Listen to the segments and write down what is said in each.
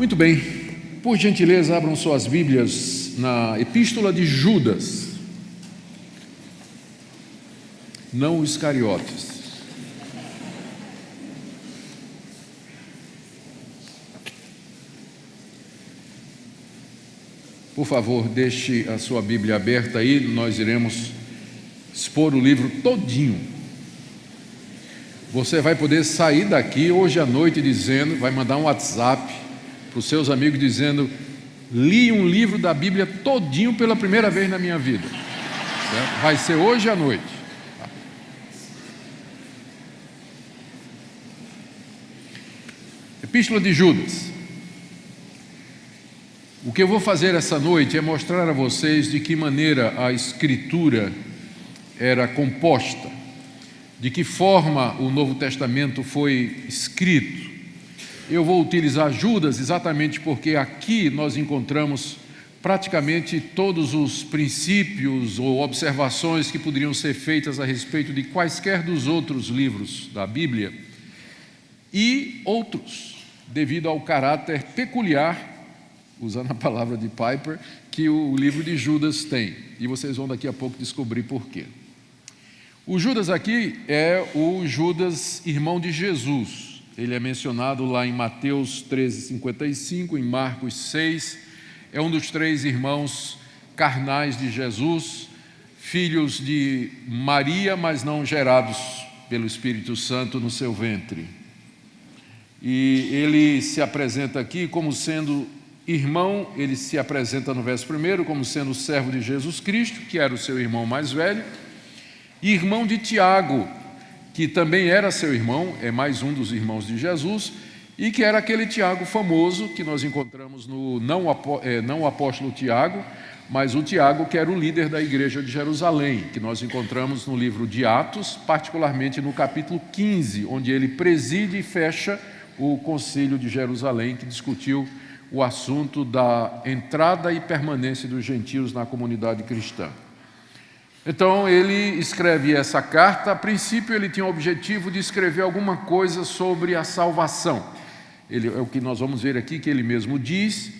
Muito bem, por gentileza, abram suas Bíblias na Epístola de Judas, não os Iscariotes. Por favor, deixe a sua Bíblia aberta aí, nós iremos expor o livro todinho. Você vai poder sair daqui hoje à noite dizendo, vai mandar um WhatsApp para os seus amigos dizendo: li um livro da Bíblia todinho pela primeira vez na minha vida. Certo? Vai ser hoje à noite. Epístola de Judas. O que eu vou fazer essa noite é mostrar a vocês de que maneira a Escritura era composta, de que forma o Novo Testamento foi escrito. Eu vou utilizar Judas exatamente porque aqui nós encontramos praticamente todos os princípios ou observações que poderiam ser feitas a respeito de quaisquer dos outros livros da Bíblia e outros, devido ao caráter peculiar, usando a palavra de Piper, que o livro de Judas tem. E vocês vão daqui a pouco descobrir por quê. O Judas aqui é o Judas, irmão de Jesus. Ele é mencionado lá em Mateus 13:55, em Marcos 6. É um dos três irmãos carnais de Jesus, filhos de Maria, mas não gerados pelo Espírito Santo no seu ventre. E ele se apresenta aqui como sendo irmão, ele se apresenta no verso 1 como sendo servo de Jesus Cristo, que era o seu irmão mais velho, e irmão de Tiago, que também era seu irmão, é mais um dos irmãos de Jesus, e que era aquele Tiago famoso que nós encontramos no não o apóstolo Tiago, mas o Tiago que era o líder da igreja de Jerusalém, que nós encontramos no livro de Atos, particularmente no capítulo 15, onde ele preside e fecha o concílio de Jerusalém, que discutiu o assunto da entrada e permanência dos gentios na comunidade cristã. Então ele escreve essa carta. A princípio ele tinha o objetivo de escrever alguma coisa sobre a salvação. É o que nós vamos ver aqui que ele mesmo diz.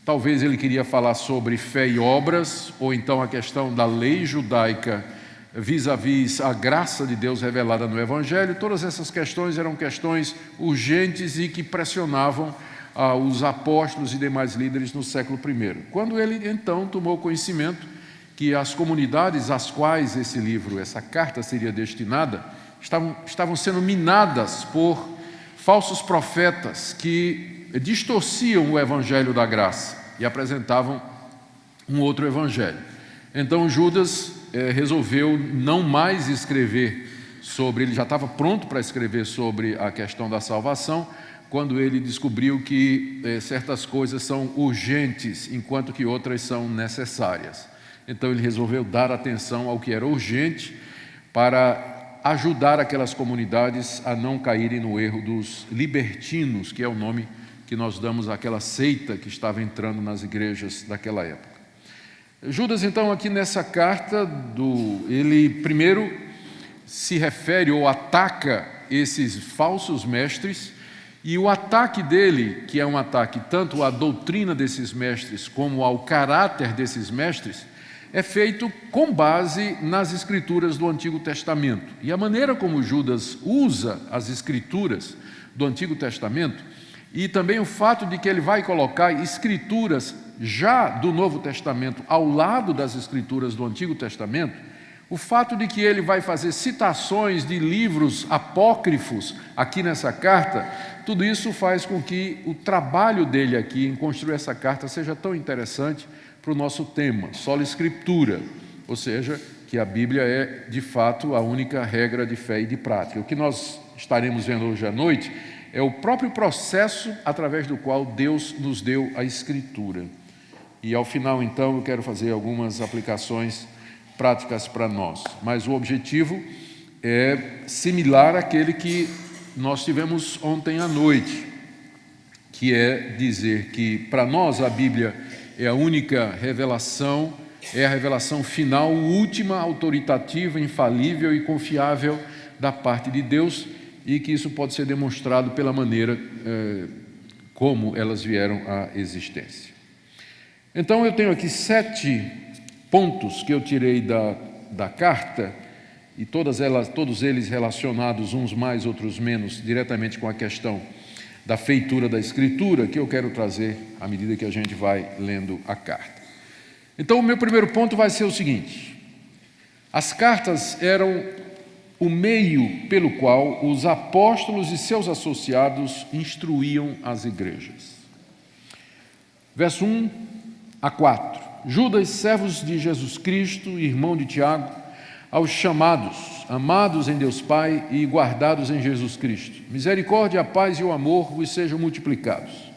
Talvez ele queria falar sobre fé e obras, ou então a questão da lei judaica vis-à-vis a graça de Deus revelada no Evangelho. Todas essas questões eram questões urgentes e que pressionavam os apóstolos e demais líderes no século I. Quando ele então tomou conhecimento que as comunidades às quais esse livro, essa carta seria destinada, estavam sendo minadas por falsos profetas que distorciam o evangelho da graça e apresentavam um outro evangelho. Então Judas resolveu não mais escrever sobre, ele já estava pronto para escrever sobre a questão da salvação, quando ele descobriu que certas coisas são urgentes, enquanto que outras são necessárias. Então ele resolveu dar atenção ao que era urgente para ajudar aquelas comunidades a não caírem no erro dos libertinos, que é o nome que nós damos àquela seita que estava entrando nas igrejas daquela época. Judas, então, aqui nessa carta, ele primeiro se refere ou ataca esses falsos mestres, e o ataque dele, que é um ataque tanto à doutrina desses mestres como ao caráter desses mestres, é feito com base nas escrituras do Antigo Testamento. E a maneira como Judas usa as escrituras do Antigo Testamento, e também o fato de que ele vai colocar escrituras já do Novo Testamento ao lado das escrituras do Antigo Testamento, o fato de que ele vai fazer citações de livros apócrifos aqui nessa carta, tudo isso faz com que o trabalho dele aqui em construir essa carta seja tão interessante para o nosso tema, sola escritura, ou seja, que a Bíblia é de fato a única regra de fé e de prática. O que nós estaremos vendo hoje à noite é o próprio processo através do qual Deus nos deu a Escritura. E ao final, então, eu quero fazer algumas aplicações práticas para nós. Mas o objetivo é similar àquele que nós tivemos ontem à noite, que é dizer que para nós a Bíblia é a única revelação, é a revelação final, última, autoritativa, infalível e confiável da parte de Deus, e que isso pode ser demonstrado pela maneira como elas vieram à existência. Então eu tenho aqui 7 pontos que eu tirei da carta, e todos eles relacionados, uns mais, outros menos, diretamente com a questão da feitura da Escritura, que eu quero trazer à medida que a gente vai lendo a carta. Então o meu primeiro ponto vai ser o seguinte: as cartas eram o meio pelo qual os apóstolos e seus associados instruíam as igrejas. Verso 1 a 4. Judas, servos de Jesus Cristo, irmão de Tiago, aos chamados, amados em Deus Pai e guardados em Jesus Cristo. Misericórdia, a paz e o amor vos sejam multiplicados.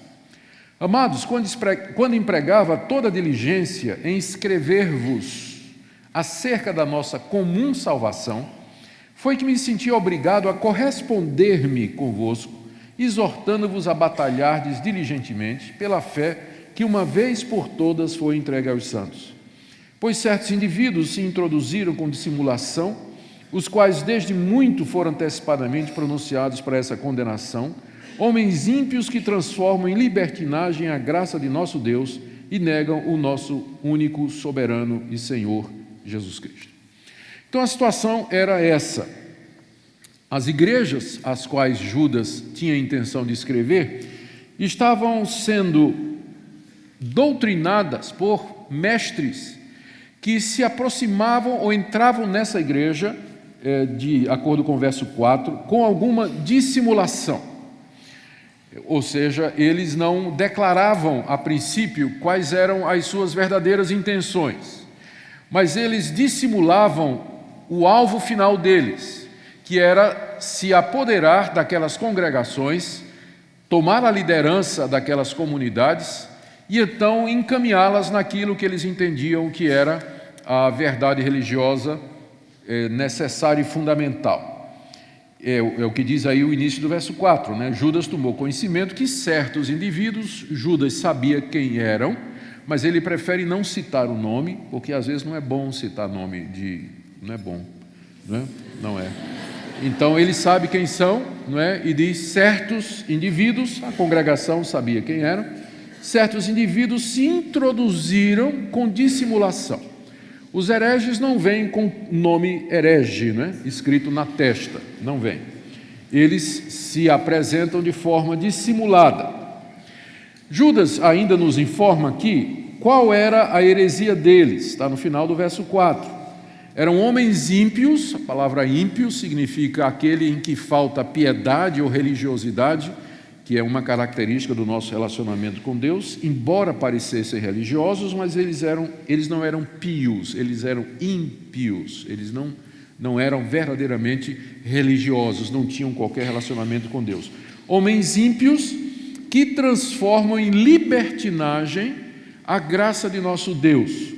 Amados, quando empregava toda diligência em escrever-vos acerca da nossa comum salvação, foi que me senti obrigado a corresponder-me convosco, exortando-vos a batalhardes diligentemente pela fé que uma vez por todas foi entregue aos santos. Pois certos indivíduos se introduziram com dissimulação, os quais desde muito foram antecipadamente pronunciados para essa condenação, homens ímpios que transformam em libertinagem a graça de nosso Deus e negam o nosso único soberano e Senhor Jesus Cristo. Então a situação era essa: as igrejas às quais Judas tinha a intenção de escrever estavam sendo doutrinadas por mestres que se aproximavam ou entravam nessa igreja, de acordo com o verso 4, com alguma dissimulação. Ou seja, eles não declaravam a princípio quais eram as suas verdadeiras intenções, mas eles dissimulavam o alvo final deles, que era se apoderar daquelas congregações, tomar a liderança daquelas comunidades e então encaminhá-las naquilo que eles entendiam que era a verdade religiosa necessária e fundamental. É o que diz aí o início do verso 4, né? Judas tomou conhecimento que certos indivíduos, Judas sabia quem eram, mas ele prefere não citar o nome, porque às vezes não é bom citar nome não é bom, né? Não é. Então ele sabe quem são, não é? E diz certos indivíduos, a congregação sabia quem eram, certos indivíduos se introduziram com dissimulação. Os hereges não vêm com nome herege, né? Escrito na testa, não vêm. Eles se apresentam de forma dissimulada. Judas ainda nos informa aqui qual era a heresia deles, está no final do verso 4. Eram homens ímpios, a palavra ímpio significa aquele em que falta piedade ou religiosidade, que é uma característica do nosso relacionamento com Deus, embora parecessem religiosos, mas eles não eram pios, eles eram ímpios, eles não eram verdadeiramente religiosos, não tinham qualquer relacionamento com Deus. Homens ímpios que transformam em libertinagem a graça de nosso Deus.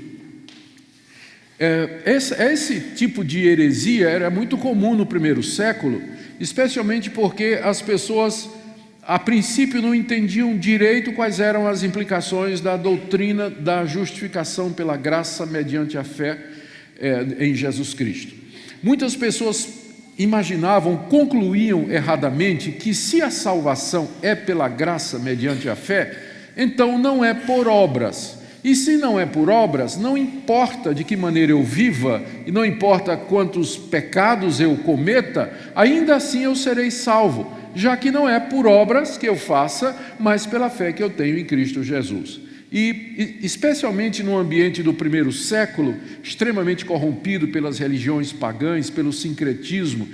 Esse tipo de heresia era muito comum no primeiro século, especialmente porque as pessoas a princípio não entendiam direito quais eram as implicações da doutrina da justificação pela graça mediante a fé em Jesus Cristo. Muitas pessoas imaginavam, concluíam erradamente que se a salvação é pela graça mediante a fé, então não é por obras. E se não é por obras, não importa de que maneira eu viva, e não importa quantos pecados eu cometa, ainda assim eu serei salvo, já que não é por obras que eu faça, mas pela fé que eu tenho em Cristo Jesus. E especialmente no ambiente do primeiro século, extremamente corrompido pelas religiões pagãs, pelo sincretismo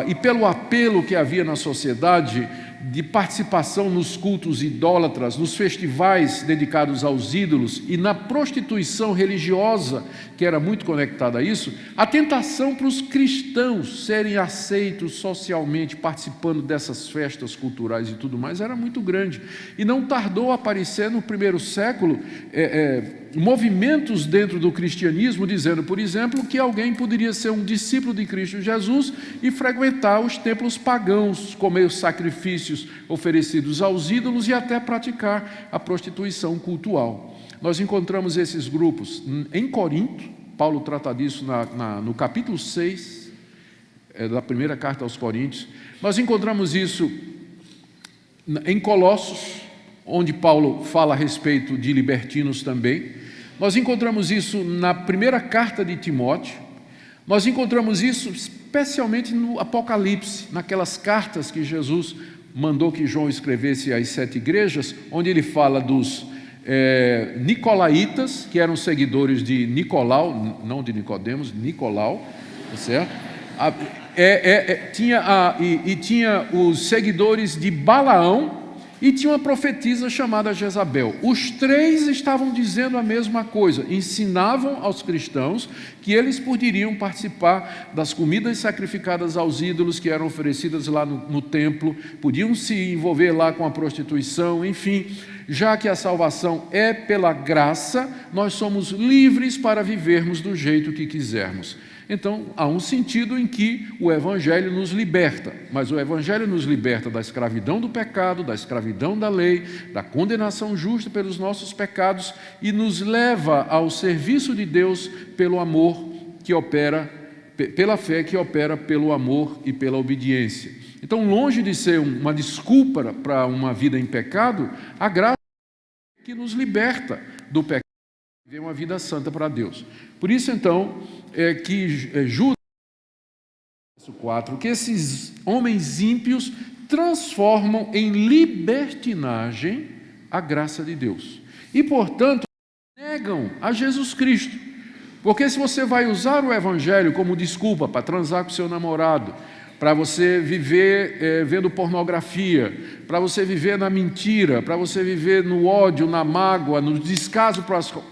e pelo apelo que havia na sociedade de participação nos cultos idólatras, nos festivais dedicados aos ídolos e na prostituição religiosa, que era muito conectada a isso, a tentação para os cristãos serem aceitos socialmente, participando dessas festas culturais e tudo mais, era muito grande. E não tardou a aparecer no primeiro século movimentos dentro do cristianismo, dizendo, por exemplo, que alguém poderia ser um discípulo de Cristo Jesus e frequentar os templos pagãos, comer os sacrifícios oferecidos aos ídolos e até praticar a prostituição cultual. Nós encontramos esses grupos em Corinto. Paulo trata disso no capítulo 6 da primeira carta aos Coríntios. Nós encontramos isso em Colossos, onde Paulo fala a respeito de libertinos também. Nós encontramos isso na primeira carta de Timóteo. Nós encontramos isso especialmente no Apocalipse, naquelas cartas que Jesus mandou que João escrevesse às 7 igrejas, onde ele fala dos nicolaítas, que eram seguidores de Nicolau, não de Nicodemos, Nicolau, tá certo? Tinha os seguidores de Balaão, e tinha uma profetisa chamada Jezabel. Os três estavam dizendo a mesma coisa, ensinavam aos cristãos que eles poderiam participar das comidas sacrificadas aos ídolos que eram oferecidas lá no templo, podiam se envolver lá com a prostituição, enfim, já que a salvação é pela graça, nós somos livres para vivermos do jeito que quisermos. Então, há um sentido em que o Evangelho nos liberta, mas o Evangelho nos liberta da escravidão do pecado, da escravidão da lei, da condenação justa pelos nossos pecados e nos leva ao serviço de Deus pelo amor que opera, pela fé que opera pelo amor e pela obediência. Então, longe de ser uma desculpa para uma vida em pecado, a graça que nos liberta do pecado e viver uma vida santa para Deus. Por isso, então, Judas, 4, que esses homens ímpios transformam em libertinagem a graça de Deus. E, portanto, negam a Jesus Cristo. Porque se você vai usar o Evangelho como desculpa para transar com seu namorado, para você viver vendo pornografia, para você viver na mentira, para você viver no ódio, na mágoa, no descaso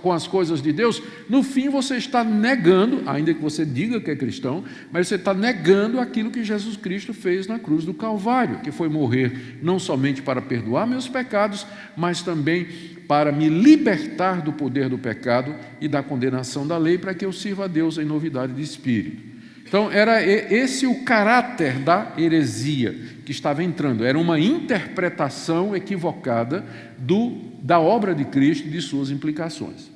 com as coisas de Deus, no fim você está negando, ainda que você diga que é cristão, mas você está negando aquilo que Jesus Cristo fez na cruz do Calvário, que foi morrer não somente para perdoar meus pecados, mas também para me libertar do poder do pecado e da condenação da lei, para que eu sirva a Deus em novidade de espírito. Então, era esse o caráter da heresia que estava entrando. Era uma interpretação equivocada da obra de Cristo e de suas implicações.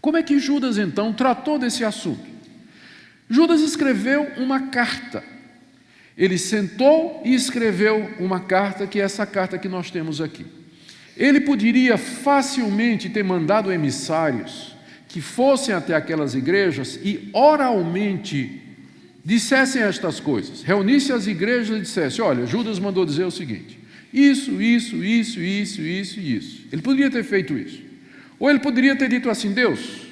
Como é que Judas, então, tratou desse assunto? Judas escreveu uma carta. Ele sentou e escreveu uma carta, que é essa carta que nós temos aqui. Ele poderia facilmente ter mandado emissários que fossem até aquelas igrejas e oralmente dissessem estas coisas, reunissem as igrejas e dissessem: olha, Judas mandou dizer o seguinte, isso. Ele poderia ter feito isso. Ou ele poderia ter dito assim: Deus,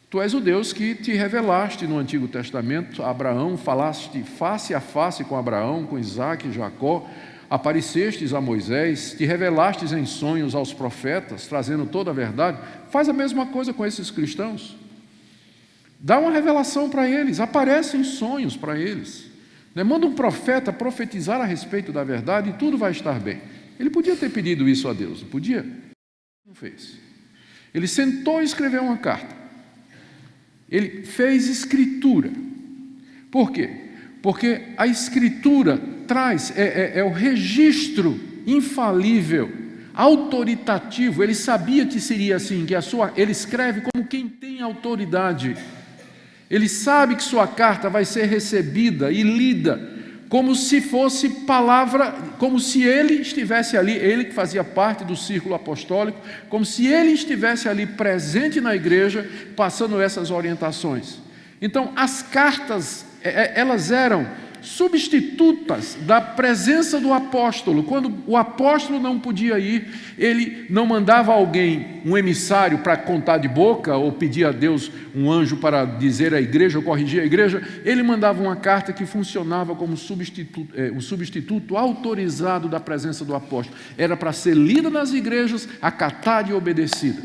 tu és o Deus que te revelaste no Antigo Testamento a Abraão, falaste face a face com Abraão, com Isaac e Jacó, aparecestes a Moisés, te revelastes em sonhos aos profetas, trazendo toda a verdade. Faz a mesma coisa com esses cristãos. Dá uma revelação para eles, aparece em sonhos para eles. Manda um profeta profetizar a respeito da verdade e tudo vai estar bem. Ele podia ter pedido isso a Deus, não podia? Não fez. Ele sentou e escreveu uma carta. Ele fez escritura. Por quê? Porque a escritura traz, é o registro infalível, autoritativo. Ele sabia que seria assim, que ele escreve como quem tem autoridade. Ele sabe que sua carta vai ser recebida e lida como se fosse palavra, como se ele estivesse ali, ele que fazia parte do círculo apostólico, como se ele estivesse ali presente na igreja, passando essas orientações. Então, as cartas, elas eram substitutas da presença do apóstolo. Quando o apóstolo não podia ir, ele não mandava alguém, um emissário, para contar de boca ou pedir a Deus um anjo para dizer à igreja ou corrigir a igreja. Ele mandava uma carta que funcionava como um substituto autorizado da presença do apóstolo. Era para ser lida nas igrejas, acatada e obedecida.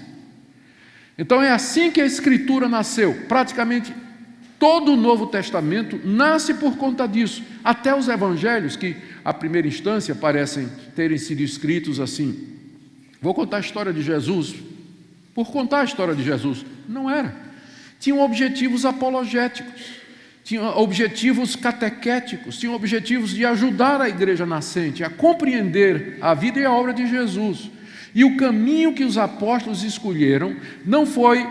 Então é assim que a Escritura nasceu. Praticamente todo o Novo Testamento nasce por conta disso. Até os evangelhos, que à primeira instância parecem terem sido escritos assim. Vou contar a história de Jesus. Por contar a história de Jesus. Não era. Tinham objetivos apologéticos, tinham objetivos catequéticos, tinham objetivos de ajudar a igreja nascente a compreender a vida e a obra de Jesus. E o caminho que os apóstolos escolheram não foi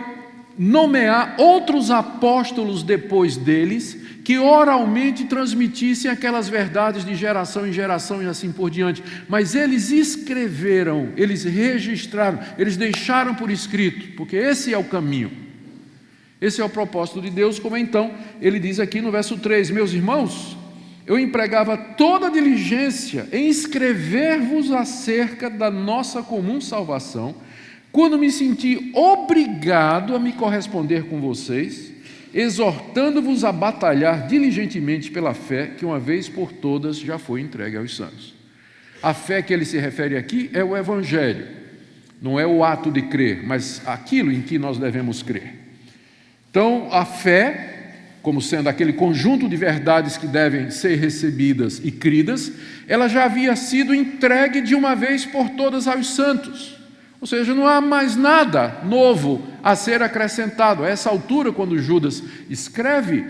nomear outros apóstolos depois deles, que oralmente transmitissem aquelas verdades de geração em geração e assim por diante. Mas eles escreveram, eles registraram, eles deixaram por escrito, porque esse é o caminho. Esse é o propósito de Deus, como então ele diz aqui no verso 3: meus irmãos, eu empregava toda a diligência em escrever-vos acerca da nossa comum salvação, quando me senti obrigado a me corresponder com vocês, exortando-vos a batalhar diligentemente pela fé que uma vez por todas já foi entregue aos santos. A fé que ele se refere aqui é o Evangelho, não é o ato de crer, mas aquilo em que nós devemos crer. Então, a fé, como sendo aquele conjunto de verdades que devem ser recebidas e cridas, ela já havia sido entregue de uma vez por todas aos santos. Ou seja, não há mais nada novo a ser acrescentado. A essa altura, quando Judas escreve,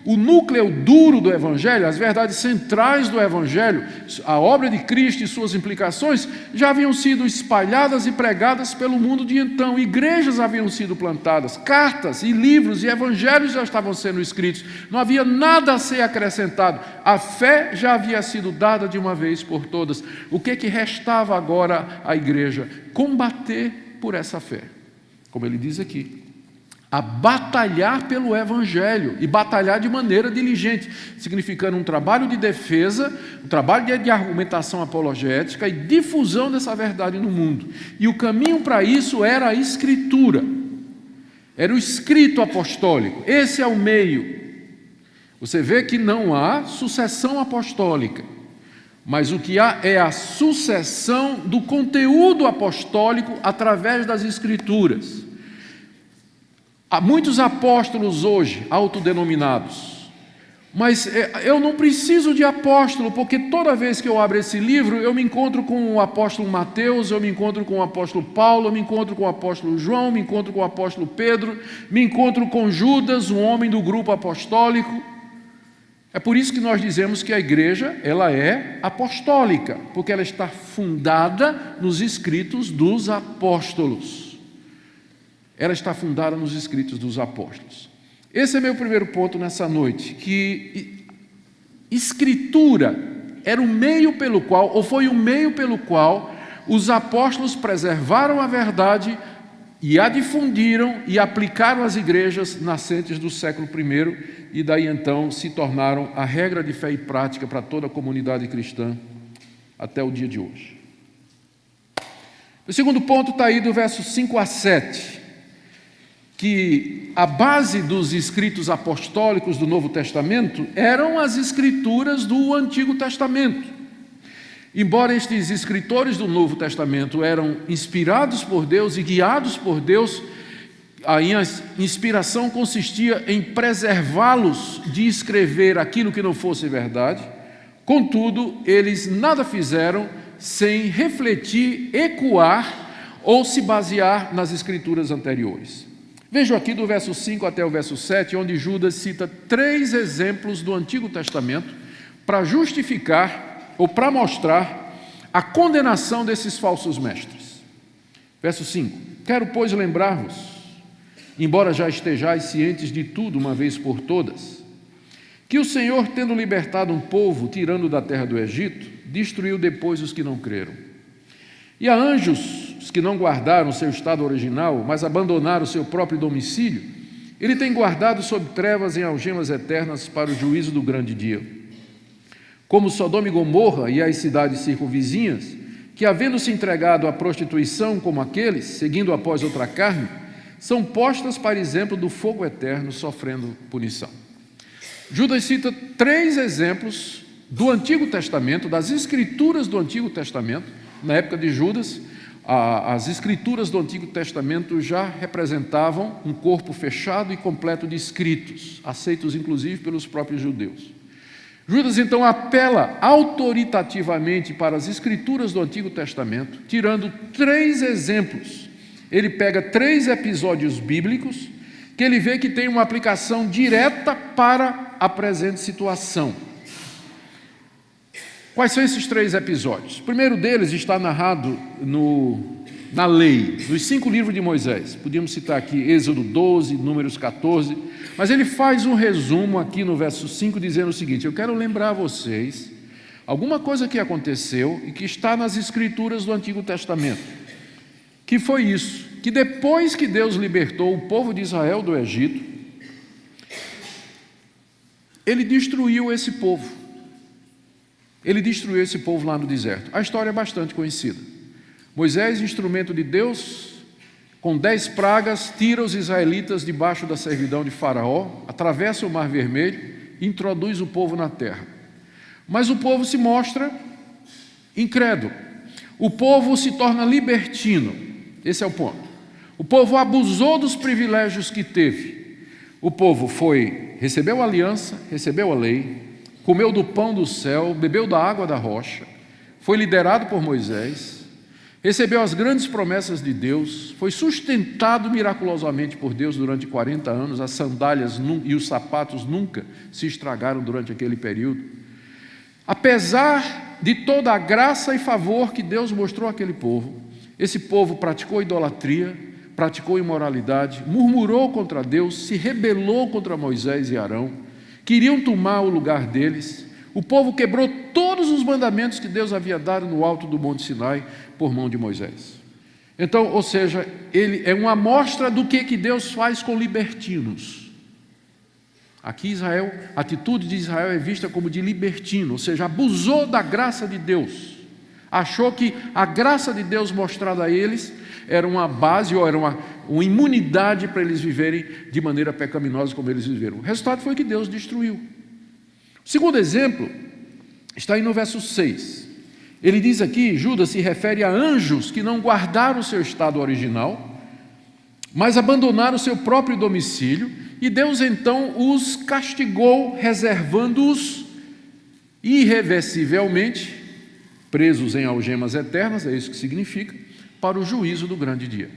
o núcleo duro do Evangelho, as verdades centrais do Evangelho, a obra de Cristo e suas implicações, já haviam sido espalhadas e pregadas pelo mundo de então. Igrejas haviam sido plantadas, cartas e livros e evangelhos já estavam sendo escritos. Não havia nada a ser acrescentado. A fé já havia sido dada de uma vez por todas. O que restava agora à igreja? Combater por essa fé. Como ele diz aqui, a batalhar pelo Evangelho, e batalhar de maneira diligente, significando um trabalho de defesa, um trabalho de argumentação apologética e difusão dessa verdade no mundo. E o caminho para isso era a Escritura, era o escrito apostólico. Esse é o meio. Você vê que não há sucessão apostólica, mas o que há é a sucessão do conteúdo apostólico através das Escrituras. Há muitos apóstolos hoje, autodenominados, mas eu não preciso de apóstolo, porque toda vez que eu abro esse livro, eu me encontro com o apóstolo Mateus, eu me encontro com o apóstolo Paulo, eu me encontro com o apóstolo João, me encontro com o apóstolo Pedro, me encontro com Judas, um homem do grupo apostólico. É por isso que nós dizemos que a igreja, ela é apostólica, porque ela está fundada nos escritos dos apóstolos. Ela está fundada nos escritos dos apóstolos. Esse é meu primeiro ponto nessa noite, que Escritura era o meio pelo qual, ou foi o meio pelo qual, os apóstolos preservaram a verdade e a difundiram e aplicaram às igrejas nascentes do século I, e daí então se tornaram a regra de fé e prática para toda a comunidade cristã até o dia de hoje. O segundo ponto está aí do verso 5 a 7, que a base dos escritos apostólicos do Novo Testamento eram as escrituras do Antigo Testamento. Embora estes escritores do Novo Testamento eram inspirados por Deus e guiados por Deus, a inspiração consistia em preservá-los de escrever aquilo que não fosse verdade. Contudo, eles nada fizeram sem refletir, ecoar ou se basear nas escrituras anteriores. Vejo aqui do verso 5 até o verso 7, onde Judas cita 3 exemplos do Antigo Testamento para justificar ou para mostrar a condenação desses falsos mestres. Verso 5: quero, pois, lembrar-vos, embora já estejais cientes de tudo uma vez por todas, que o Senhor, tendo libertado um povo, tirando da terra do Egito, destruiu depois os que não creram. E a anjos, os que não guardaram seu estado original, mas abandonaram seu próprio domicílio, ele tem guardado sob trevas em algemas eternas para o juízo do grande dia. Como Sodoma e Gomorra e as cidades circunvizinhas, que havendo-se entregado à prostituição como aqueles, seguindo após outra carne, são postas para exemplo do fogo eterno, sofrendo punição. Judas cita 3 exemplos do Antigo Testamento, das escrituras do Antigo Testamento. Na época de Judas, as escrituras do Antigo Testamento já representavam um corpo fechado e completo de escritos, aceitos inclusive pelos próprios judeus. Judas então apela autoritativamente para as escrituras do Antigo Testamento, tirando 3 exemplos. Ele pega 3 episódios bíblicos que ele vê que tem uma aplicação direta para a presente situação. Quais são esses 3 episódios? O primeiro deles está narrado no na lei, nos 5 livros de Moisés. Podíamos citar aqui Êxodo 12, Números 14, mas ele faz um resumo aqui no verso 5, dizendo o seguinte: eu quero lembrar a vocês alguma coisa que aconteceu e que está nas Escrituras do Antigo Testamento, que foi isso, que depois que Deus libertou o povo de Israel do Egito, Ele destruiu esse povo. Ele destruiu esse povo lá no deserto. A história é bastante conhecida. Moisés, instrumento de Deus, com 10 pragas, tira os israelitas debaixo da servidão de Faraó, atravessa o Mar Vermelho e introduz o povo na terra. Mas o povo se mostra incrédulo. O povo se torna libertino. Esse é o ponto. O povo abusou dos privilégios que teve. O povo recebeu a aliança, recebeu a lei, comeu do pão do céu, bebeu da água da rocha, foi liderado por Moisés, recebeu as grandes promessas de Deus, foi sustentado miraculosamente por Deus durante 40 anos, as sandálias e os sapatos nunca se estragaram durante aquele período. Apesar de toda a graça e favor que Deus mostrou àquele povo, esse povo praticou idolatria, praticou imoralidade, murmurou contra Deus, se rebelou contra Moisés e Arão, queriam tomar o lugar deles. O povo quebrou todos os mandamentos que Deus havia dado no alto do Monte Sinai por mão de Moisés. Então, ou seja, ele é uma amostra do que Deus faz com libertinos. Aqui Israel, a atitude de Israel é vista como de libertino, ou seja, abusou da graça de Deus. Achou que a graça de Deus mostrada a eles era uma base ou era uma imunidade para eles viverem de maneira pecaminosa como eles viveram. O resultado foi que Deus destruiu. O segundo exemplo está aí no verso 6. Ele diz aqui, Judas se refere a anjos que não guardaram o seu estado original, mas abandonaram o seu próprio domicílio, e Deus então os castigou, reservando-os irreversivelmente, presos em algemas eternas, é isso que significa, para o juízo do grande dia.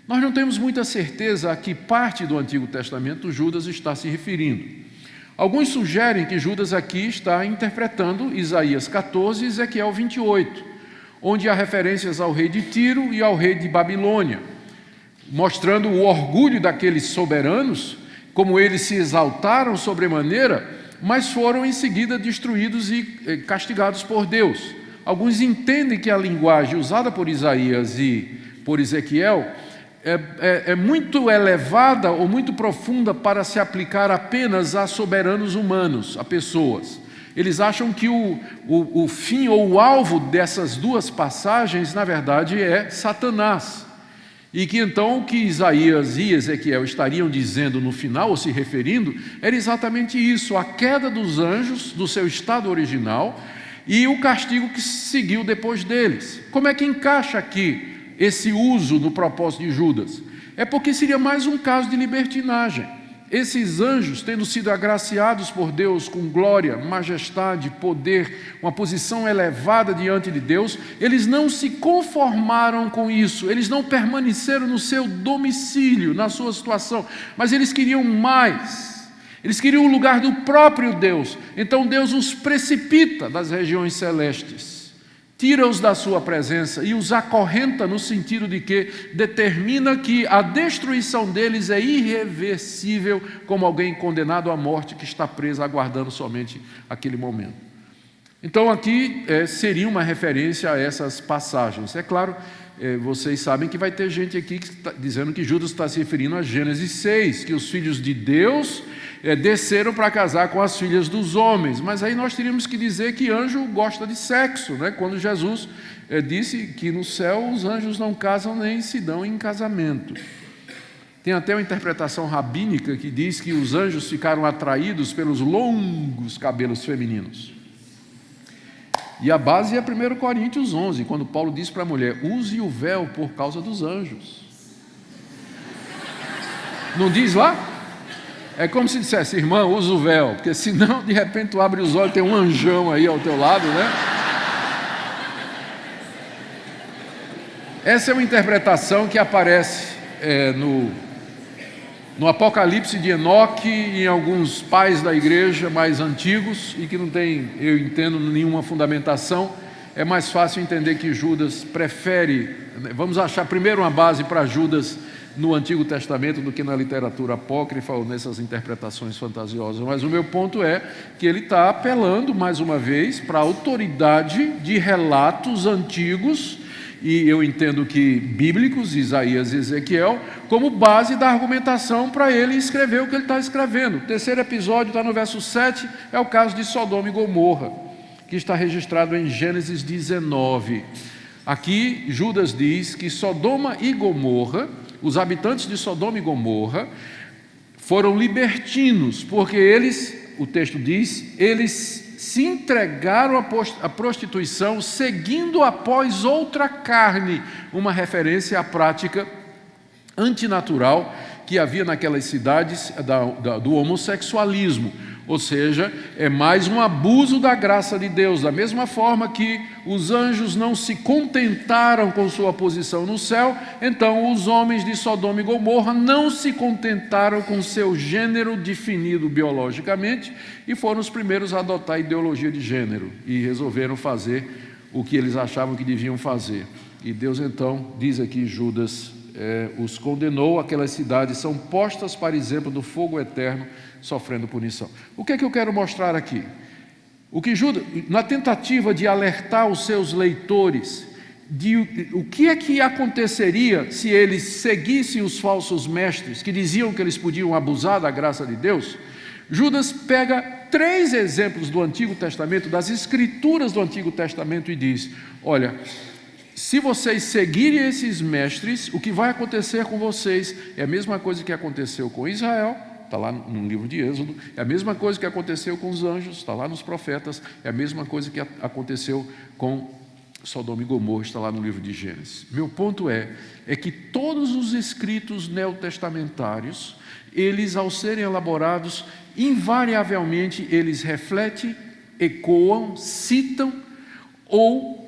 Nós não temos muita certeza a que parte do Antigo Testamento Judas está se referindo. Alguns sugerem que Judas aqui está interpretando Isaías 14 e Ezequiel 28, onde há referências ao rei de Tiro e ao rei de Babilônia, mostrando o orgulho daqueles soberanos, como eles se exaltaram sobremaneira, mas foram em seguida destruídos e castigados por Deus. Alguns entendem que a linguagem usada por Isaías e por Ezequiel é muito elevada ou muito profunda para se aplicar apenas a soberanos humanos, a pessoas. Eles acham que o fim ou o alvo dessas duas passagens, na verdade, é Satanás. E que então o que Isaías e Ezequiel estariam dizendo no final, ou se referindo, era exatamente isso, a queda dos anjos do seu estado original e o castigo que seguiu depois deles. Como é que encaixa aqui esse uso no propósito de Judas? É porque seria mais um caso de libertinagem. Esses anjos, tendo sido agraciados por Deus com glória, majestade, poder, uma posição elevada diante de Deus, eles não se conformaram com isso, eles não permaneceram no seu domicílio, na sua situação, mas eles queriam mais. Eles queriam o lugar do próprio Deus. Então Deus os precipita das regiões celestes, tira-os da sua presença e os acorrenta no sentido de que determina que a destruição deles é irreversível, como alguém condenado à morte que está preso aguardando somente aquele momento. Então aqui seria uma referência a essas passagens. É claro, vocês sabem que vai ter gente aqui que está dizendo que Judas está se referindo a Gênesis 6, que os filhos de Deus desceram para casar com as filhas dos homens, mas aí nós teríamos que dizer que anjo gosta de sexo, né? Quando Jesus disse que no céu os anjos não casam nem se dão em casamento. Tem até uma interpretação rabínica que diz que os anjos ficaram atraídos pelos longos cabelos femininos. E a base é 1 Coríntios 11, quando Paulo diz para a mulher, use o véu por causa dos anjos. Não diz lá? É como se dissesse, irmã, usa o véu, porque senão, de repente, tu abre os olhos e tem um anjão aí ao teu lado, né? Essa é uma interpretação que aparece no Apocalipse de Enoque e em alguns pais da igreja mais antigos e que não tem, eu entendo, nenhuma fundamentação. é mais fácil entender que Judas prefere, vamos achar primeiro uma base para Judas no Antigo Testamento do que na literatura apócrifa ou nessas interpretações fantasiosas. Mas o meu ponto é que ele está apelando, mais uma vez, para a autoridade de relatos antigos, e eu entendo que bíblicos, Isaías e Ezequiel, como base da argumentação para ele escrever o que ele está escrevendo. O terceiro episódio está no verso 7, é o caso de Sodoma e Gomorra, que está registrado em Gênesis 19. Aqui, Judas diz que Sodoma e Gomorra, os habitantes de Sodoma e Gomorra, foram libertinos, porque eles, o texto diz, eles se entregaram à prostituição, seguindo após outra carne, uma referência à prática antinatural que havia naquelas cidades do homossexualismo. Ou seja, é mais um abuso da graça de Deus. Da mesma forma que os anjos não se contentaram com sua posição no céu, então os homens de Sodoma e Gomorra não se contentaram com seu gênero definido biologicamente e foram os primeiros a adotar a ideologia de gênero e resolveram fazer o que eles achavam que deviam fazer. E Deus então, diz aqui Judas, os condenou. Aquelas cidades são postas para exemplo do fogo eterno, sofrendo punição. O que é que eu quero mostrar aqui? O que Judas, na tentativa de alertar os seus leitores de o que é que aconteceria se eles seguissem os falsos mestres que diziam que eles podiam abusar da graça de Deus, Judas pega 3 exemplos do Antigo Testamento, das Escrituras do Antigo Testamento, e diz: olha, se vocês seguirem esses mestres, o que vai acontecer com vocês é a mesma coisa que aconteceu com Israel, está lá no livro de Êxodo, é a mesma coisa que aconteceu com os anjos, está lá nos profetas, é a mesma coisa que aconteceu com Sodoma e Gomorra, está lá no livro de Gênesis. Meu ponto é que todos os escritos neotestamentários, eles, ao serem elaborados, invariavelmente eles refletem, ecoam, citam ou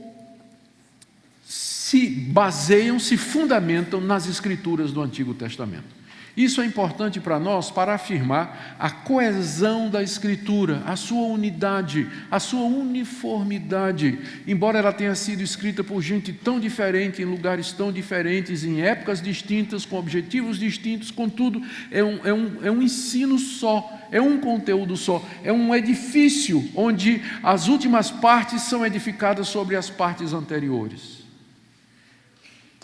se baseiam, se fundamentam nas Escrituras do Antigo Testamento. Isso é importante para nós para afirmar a coesão da Escritura, a sua unidade, a sua uniformidade. Embora ela tenha sido escrita por gente tão diferente, em lugares tão diferentes, em épocas distintas, com objetivos distintos, contudo, é um ensino só, é um conteúdo só, é um edifício onde as últimas partes são edificadas sobre as partes anteriores.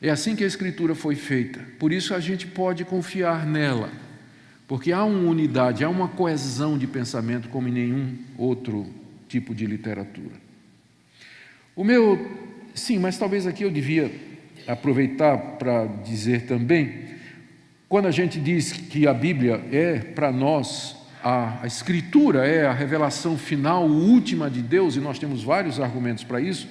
É assim que a Escritura foi feita. Por isso a gente pode confiar nela, porque há uma unidade, há uma coesão de pensamento como em nenhum outro tipo de literatura. Sim, mas talvez aqui eu devia aproveitar para dizer também, quando a gente diz que a Bíblia é para nós, a Escritura é a revelação final, última de Deus, e nós temos vários argumentos para isso.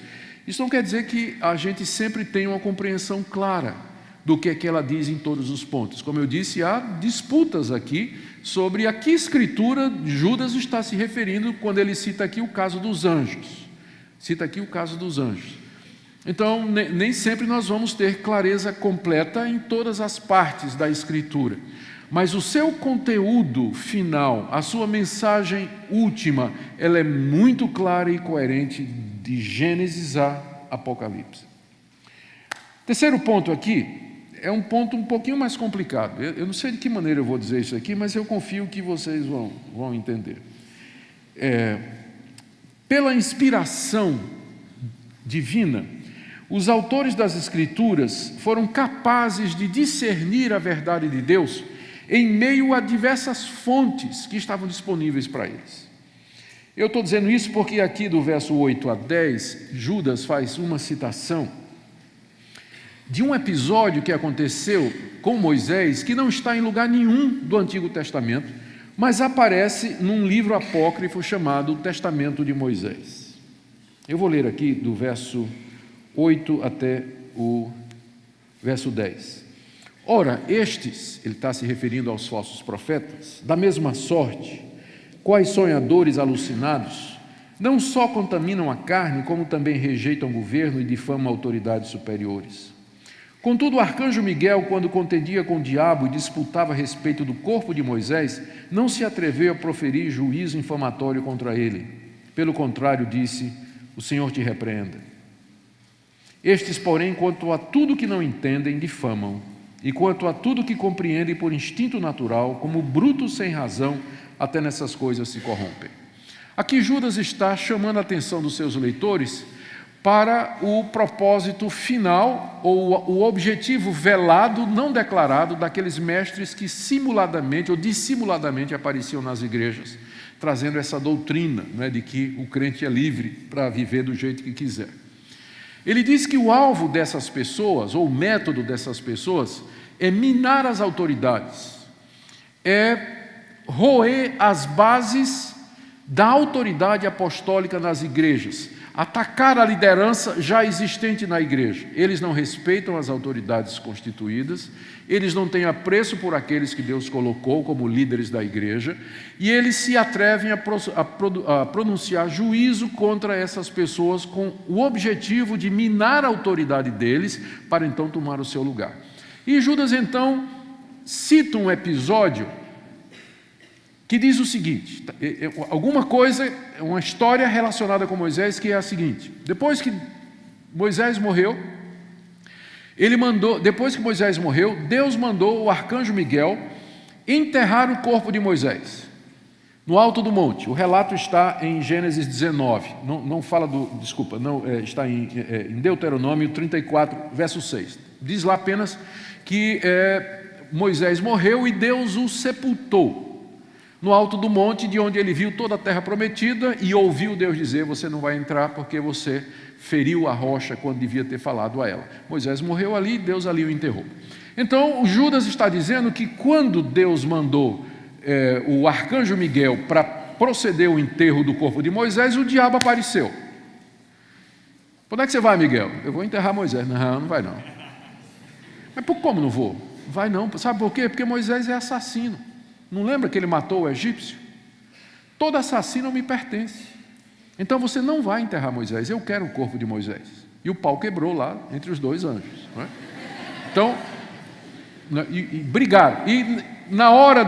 Isso não quer dizer que a gente sempre tenha uma compreensão clara do que é que ela diz em todos os pontos. Como eu disse, há disputas aqui sobre a que escritura Judas está se referindo quando ele cita aqui o caso dos anjos. Cita aqui o caso dos anjos. Então, nem sempre nós vamos ter clareza completa em todas as partes da Escritura. Mas o seu conteúdo final, a sua mensagem última, ela é muito clara e coerente de Gênesis a Apocalipse. Terceiro ponto aqui é um ponto um pouquinho mais complicado. Eu não sei de que maneira eu vou dizer isso aqui, mas eu confio que vocês vão entender. Pela inspiração divina, os autores das Escrituras foram capazes de discernir a verdade de Deus em meio a diversas fontes que estavam disponíveis para eles. Eu estou dizendo isso porque aqui do verso 8 a 10, Judas faz uma citação de um episódio que aconteceu com Moisés, que não está em lugar nenhum do Antigo Testamento, mas aparece num livro apócrifo chamado Testamento de Moisés. Eu vou ler aqui do verso 8 até o verso 10. Ora, estes, ele está se referindo aos falsos profetas, da mesma sorte, quais sonhadores alucinados, não só contaminam a carne, como também rejeitam o governo e difamam autoridades superiores. Contudo, o arcanjo Miguel, quando contendia com o diabo e disputava a respeito do corpo de Moisés, não se atreveu a proferir juízo infamatório contra ele. Pelo contrário, disse: o Senhor te repreenda. Estes, porém, quanto a tudo que não entendem, difamam, e quanto a tudo que compreendem por instinto natural, como brutos sem razão, até nessas coisas se corrompem. Aqui Judas está chamando a atenção dos seus leitores para o propósito final, ou o objetivo velado, não declarado, daqueles mestres que simuladamente ou dissimuladamente apareciam nas igrejas, trazendo essa doutrina, né, de que o crente é livre para viver do jeito que quiser. Ele diz que o alvo dessas pessoas, ou o método dessas pessoas, é minar as autoridades, é roer as bases da autoridade apostólica nas igrejas, atacar a liderança já existente na igreja. Eles não respeitam as autoridades constituídas, eles não têm apreço por aqueles que Deus colocou como líderes da igreja, e eles se atrevem a pronunciar juízo contra essas pessoas com o objetivo de minar a autoridade deles para então tomar o seu lugar. E Judas então cita um episódio que diz o seguinte, alguma coisa, uma história relacionada com Moisés, que é a seguinte: depois que Moisés morreu, Deus mandou o arcanjo Miguel enterrar o corpo de Moisés no alto do monte. O relato está em Gênesis 19, está em Deuteronômio 34, verso 6. Diz lá apenas que Moisés morreu e Deus o sepultou no alto do monte, de onde ele viu toda a terra prometida e ouviu Deus dizer: você não vai entrar porque você feriu a rocha quando devia ter falado a ela. Moisés morreu ali, Deus ali o enterrou. Então, o Judas está dizendo que quando Deus mandou o arcanjo Miguel para proceder o enterro do corpo de Moisés, o diabo apareceu. Onde é que você vai, Miguel? Eu vou enterrar Moisés. Não vai não. Mas como não vou? Vai não. Sabe por quê? Porque Moisés é assassino. Não lembra que ele matou o egípcio? Todo assassino me pertence. Então você não vai enterrar Moisés, eu quero o corpo de Moisés. E o pau quebrou lá entre os dois anjos. Não é? Então, brigaram. E na hora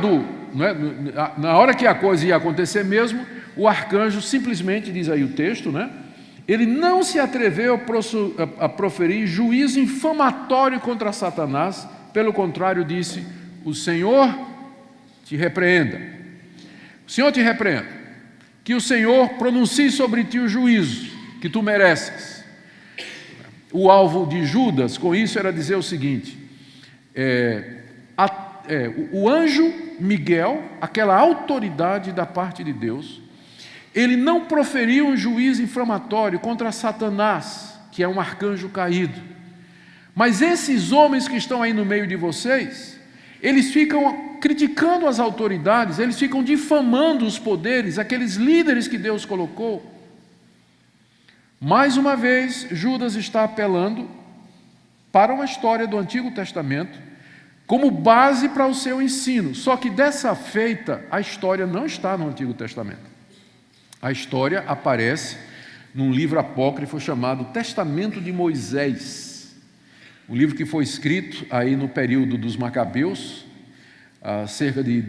na hora que a coisa ia acontecer mesmo, o arcanjo simplesmente, diz aí o texto, né? Ele não se atreveu a proferir juízo infamatório contra Satanás, pelo contrário, disse: o Senhor te repreenda. O Senhor te repreenda. Que o Senhor pronuncie sobre ti o juízo que tu mereces. O alvo de Judas com isso era dizer o seguinte: o anjo Miguel, aquela autoridade da parte de Deus, ele não proferiu um juízo infamatório contra Satanás, que é um arcanjo caído. Mas esses homens que estão aí no meio de vocês, eles ficam criticando as autoridades, eles ficam difamando os poderes, aqueles líderes que Deus colocou. Mais uma vez, Judas está apelando para uma história do Antigo Testamento como base para o seu ensino. Só que dessa feita, a história não está no Antigo Testamento. A história aparece num livro apócrifo chamado Testamento de Moisés. Um livro que foi escrito aí no período dos Macabeus, há cerca de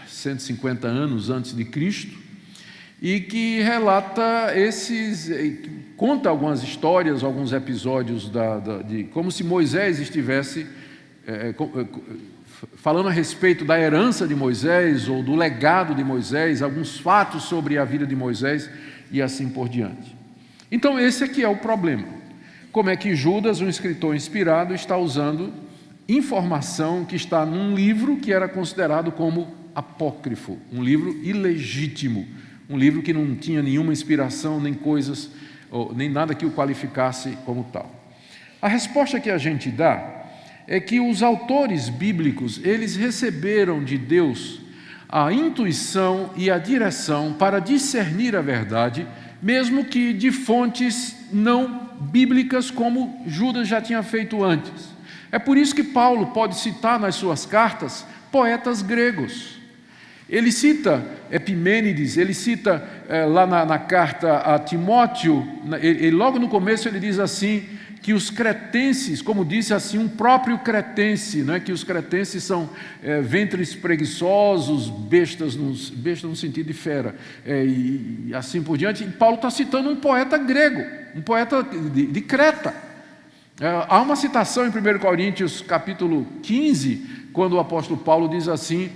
150 anos antes de Cristo, e que relata conta algumas histórias, alguns episódios de como se Moisés estivesse falando a respeito da herança de Moisés ou do legado de Moisés, alguns fatos sobre a vida de Moisés e assim por diante. Então esse aqui é o problema. Como é que Judas, um escritor inspirado, está usando informação que está num livro que era considerado como apócrifo, um livro ilegítimo, um livro que não tinha nenhuma inspiração, nem coisas, nem nada que o qualificasse como tal. A resposta que a gente dá é que os autores bíblicos, eles receberam de Deus a intuição e a direção para discernir a verdade, mesmo que de fontes não bíblicas, como Judas já tinha feito antes. É por isso que Paulo pode citar nas suas cartas poetas gregos. Ele cita Epimênides, ele cita lá na carta a Timóteo, logo no começo ele diz assim, que os cretenses, como disse assim um próprio cretense, né, que os cretenses são ventres preguiçosos, bestas no sentido de fera, e assim por diante. E Paulo está citando um poeta grego, um poeta de Creta. Há uma citação em 1 Coríntios capítulo 15, quando o apóstolo Paulo diz assim: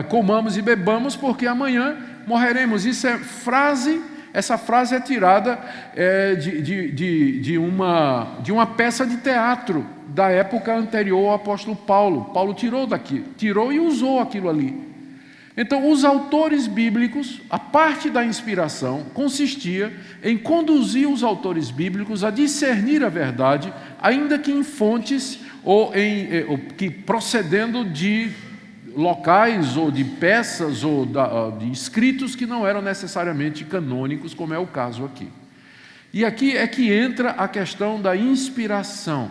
comamos e bebamos porque amanhã morreremos. Essa frase é tirada de uma peça de teatro da época anterior ao apóstolo Paulo. Paulo tirou e usou aquilo ali. Então, os autores bíblicos, a parte da inspiração consistia em conduzir os autores bíblicos a discernir a verdade, ainda que em fontes ou que procedendo de locais ou de peças ou de escritos que não eram necessariamente canônicos, como é o caso aqui. E aqui é que entra a questão da inspiração.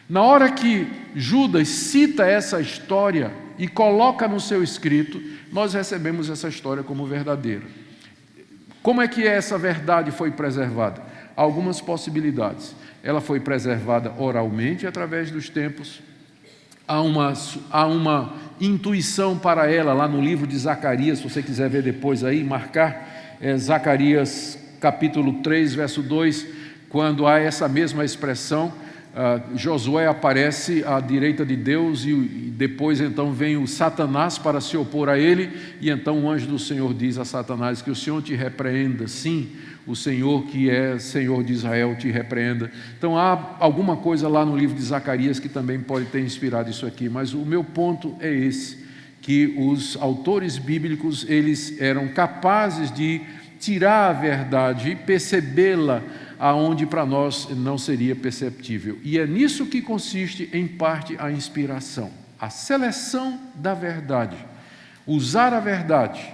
Na hora que Judas cita essa história e coloca no seu escrito, nós recebemos essa história como verdadeira. Como é que essa verdade foi preservada? Há algumas possibilidades. Ela foi preservada oralmente através dos tempos. Há uma intuição para ela lá no livro de Zacarias, se você quiser ver depois aí, marcar, Zacarias capítulo 3, verso 2, quando há essa mesma expressão. Josué aparece à direita de Deus e depois então vem o Satanás para se opor a ele, e então o anjo do Senhor diz a Satanás: que o Senhor te repreenda, sim, o Senhor que é Senhor de Israel te repreenda. Então há alguma coisa lá no livro de Zacarias que também pode ter inspirado isso aqui, mas o meu ponto é esse, que os autores bíblicos, eles eram capazes de tirar a verdade e percebê-la aonde para nós não seria perceptível. E é nisso que consiste, em parte, a inspiração. A seleção da verdade. Usar a verdade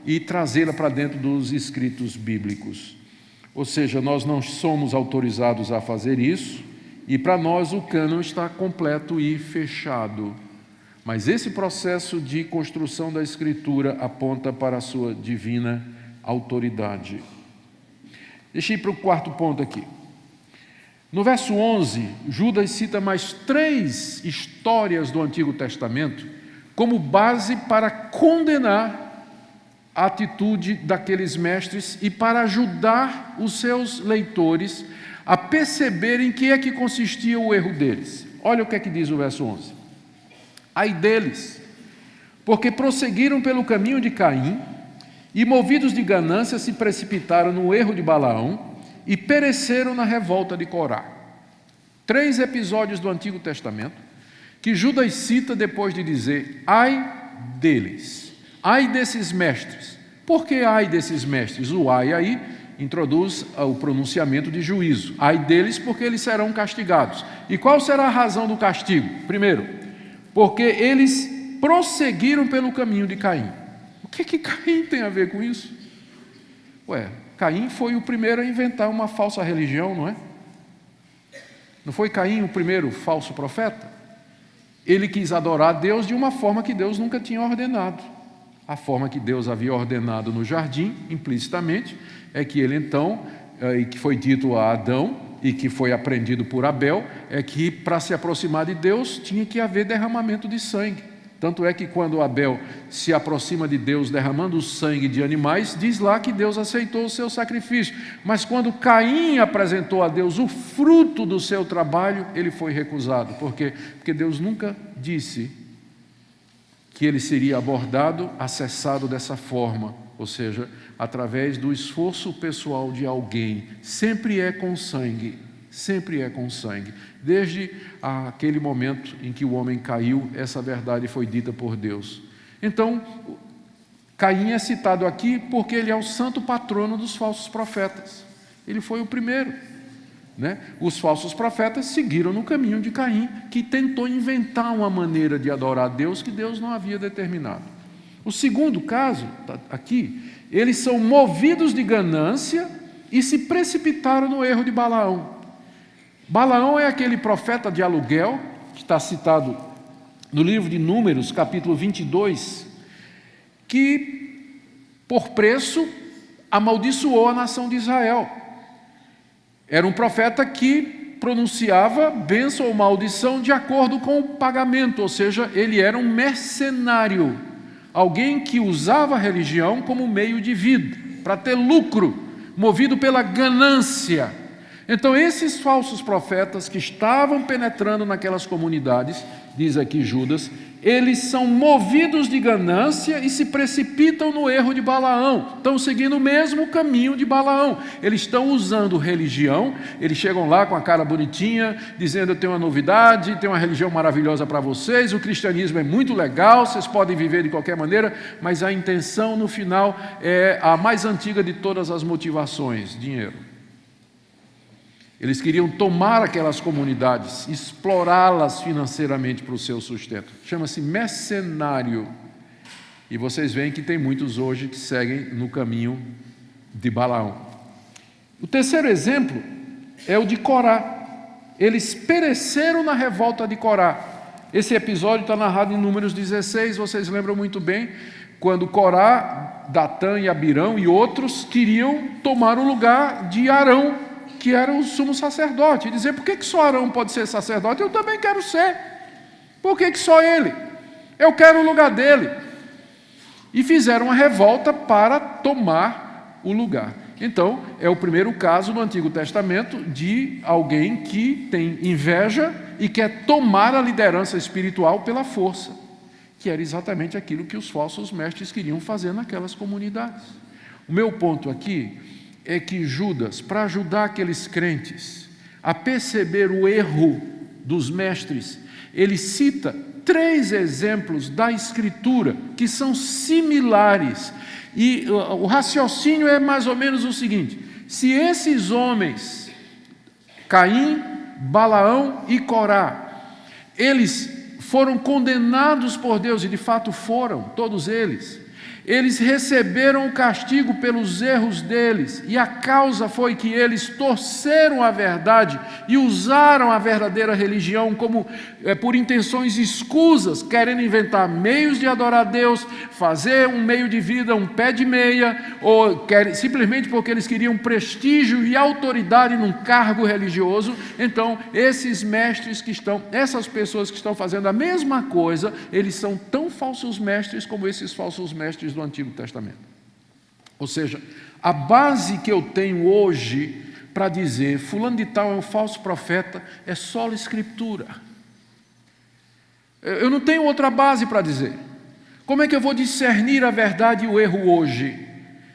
e trazê-la para dentro dos escritos bíblicos. Ou seja, nós não somos autorizados a fazer isso, e para nós o cânon está completo e fechado. Mas esse processo de construção da Escritura aponta para a sua divina autoridade. Deixa eu ir para o quarto ponto aqui. No verso 11, Judas cita mais 3 histórias do Antigo Testamento como base para condenar a atitude daqueles mestres e para ajudar os seus leitores a perceberem que é que consistia o erro deles. Olha o que é que diz o verso 11. Ai deles, porque prosseguiram pelo caminho de Caim, e movidos de ganância se precipitaram no erro de Balaão e pereceram na revolta de Corá. 3 episódios do Antigo Testamento que Judas cita depois de dizer: ai deles, ai desses mestres. Por que ai desses mestres? O ai aí introduz o pronunciamento de juízo. Ai deles, porque eles serão castigados. E qual será a razão do castigo? Primeiro, porque eles prosseguiram pelo caminho de Caim. O que Caim tem a ver com isso? Caim foi o primeiro a inventar uma falsa religião, não é? Não foi Caim o primeiro falso profeta? Ele quis adorar a Deus de uma forma que Deus nunca tinha ordenado. A forma que Deus havia ordenado no jardim, implicitamente, é que ele então, e que foi dito a Adão, e que foi aprendido por Abel, é que para se aproximar de Deus tinha que haver derramamento de sangue. Tanto é que quando Abel se aproxima de Deus derramando o sangue de animais, diz lá que Deus aceitou o seu sacrifício. Mas quando Caim apresentou a Deus o fruto do seu trabalho, ele foi recusado. Por quê? Porque Deus nunca disse que ele seria abordado, acessado dessa forma, ou seja, através do esforço pessoal de alguém. Sempre é com sangue. Sempre é com sangue. Desde aquele momento em que o homem caiu, essa verdade foi dita por Deus. Então, Caim é citado aqui porque ele é o santo patrono dos falsos profetas. Ele foi o primeiro, né? Os falsos profetas seguiram no caminho de Caim, que tentou inventar uma maneira de adorar a Deus que Deus não havia determinado. O segundo caso, aqui, eles são movidos de ganância e se precipitaram no erro de Balaão. Balaão é aquele profeta de aluguel, que está citado no livro de Números, capítulo 22, que, por preço, amaldiçoou a nação de Israel. Era um profeta que pronunciava bênção ou maldição de acordo com o pagamento, ou seja, ele era um mercenário, alguém que usava a religião como meio de vida, para ter lucro, movido pela ganância. Então, esses falsos profetas que estavam penetrando naquelas comunidades, diz aqui Judas, eles são movidos de ganância e se precipitam no erro de Balaão. Estão seguindo o mesmo caminho de Balaão. Eles estão usando religião, eles chegam lá com a cara bonitinha, dizendo: eu tenho uma novidade, tenho uma religião maravilhosa para vocês, o cristianismo é muito legal, vocês podem viver de qualquer maneira, mas a intenção no final é a mais antiga de todas as motivações: dinheiro. Eles queriam tomar aquelas comunidades, explorá-las financeiramente para o seu sustento. Chama-se mercenário. E vocês veem que tem muitos hoje que seguem no caminho de Balaão. O terceiro exemplo é o de Corá. Eles pereceram na revolta de Corá. Esse episódio está narrado em Números 16, vocês lembram muito bem, quando Corá, Datã e Abirão e outros queriam tomar o lugar de Arão, que era o sumo sacerdote, e dizer: por que só Arão pode ser sacerdote? Eu também quero ser. Por que só ele? Eu quero o lugar dele. E fizeram uma revolta para tomar o lugar. Então, é o primeiro caso no Antigo Testamento de alguém que tem inveja e quer tomar a liderança espiritual pela força, que era exatamente aquilo que os falsos mestres queriam fazer naquelas comunidades. O meu ponto aqui é que Judas, para ajudar aqueles crentes a perceber o erro dos mestres, ele cita 3 exemplos da Escritura que são similares. E o raciocínio é mais ou menos o seguinte: se esses homens, Caim, Balaão e Corá, eles foram condenados por Deus, e de fato foram, todos eles receberam o castigo pelos erros deles, e a causa foi que eles torceram a verdade e usaram a verdadeira religião como por intenções escusas, querendo inventar meios de adorar a Deus, fazer um meio de vida, um pé de meia, ou simplesmente porque eles queriam prestígio e autoridade num cargo religioso. Então, esses mestres essas pessoas que estão fazendo a mesma coisa, eles são tão falsos mestres como esses falsos mestres do Antigo Testamento. Ou seja, a base que eu tenho hoje para dizer fulano de tal é um falso profeta é só a Escritura. Eu não tenho outra base para dizer. Como é que eu vou discernir a verdade e o erro hoje,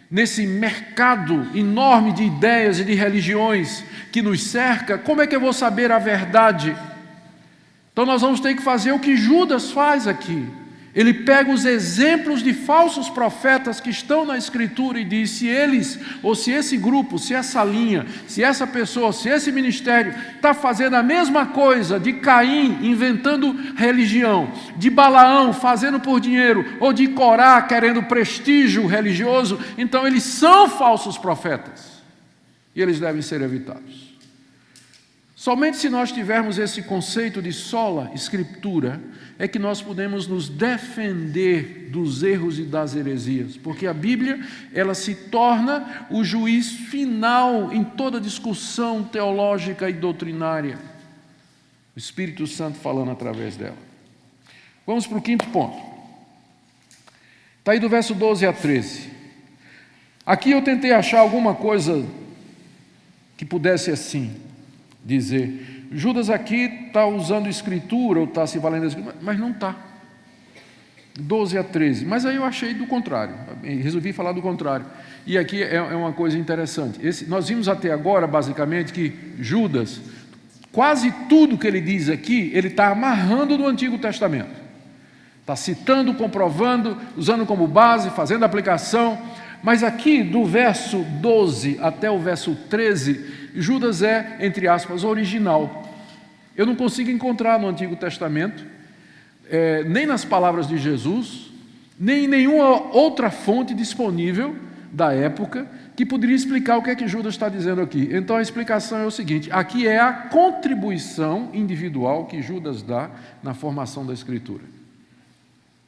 nesse mercado enorme de ideias e de religiões que nos cerca? Como é que eu vou saber a verdade? Então nós vamos ter que fazer o que Judas faz aqui. Ele pega os exemplos de falsos profetas que estão na Escritura e diz: se eles, ou se esse grupo, se essa linha, se essa pessoa, se esse ministério está fazendo a mesma coisa de Caim inventando religião, de Balaão fazendo por dinheiro, ou de Corá querendo prestígio religioso, então eles são falsos profetas e eles devem ser evitados. Somente se nós tivermos esse conceito de sola Escritura é que nós podemos nos defender dos erros e das heresias, porque a Bíblia, ela se torna o juiz final em toda discussão teológica e doutrinária. O Espírito Santo falando através dela. Vamos para o 5º ponto. Está aí do verso 12 a 13. Aqui eu tentei achar alguma coisa que pudesse assim dizer: Judas aqui está usando Escritura, ou está se valendo da Escritura, mas não está. 12 a 13. Mas aí eu achei do contrário, resolvi falar do contrário. E aqui é uma coisa interessante. Nós vimos até agora, basicamente, que Judas, quase tudo que ele diz aqui, ele está amarrando no Antigo Testamento. Está citando, comprovando, usando como base, fazendo aplicação. Mas aqui, do verso 12 até o verso 13, Judas é, entre aspas, original. Eu não consigo encontrar no Antigo Testamento, nem nas palavras de Jesus, nem em nenhuma outra fonte disponível da época que poderia explicar o que é que Judas está dizendo aqui. Então a explicação é o seguinte: aqui é a contribuição individual que Judas dá na formação da Escritura.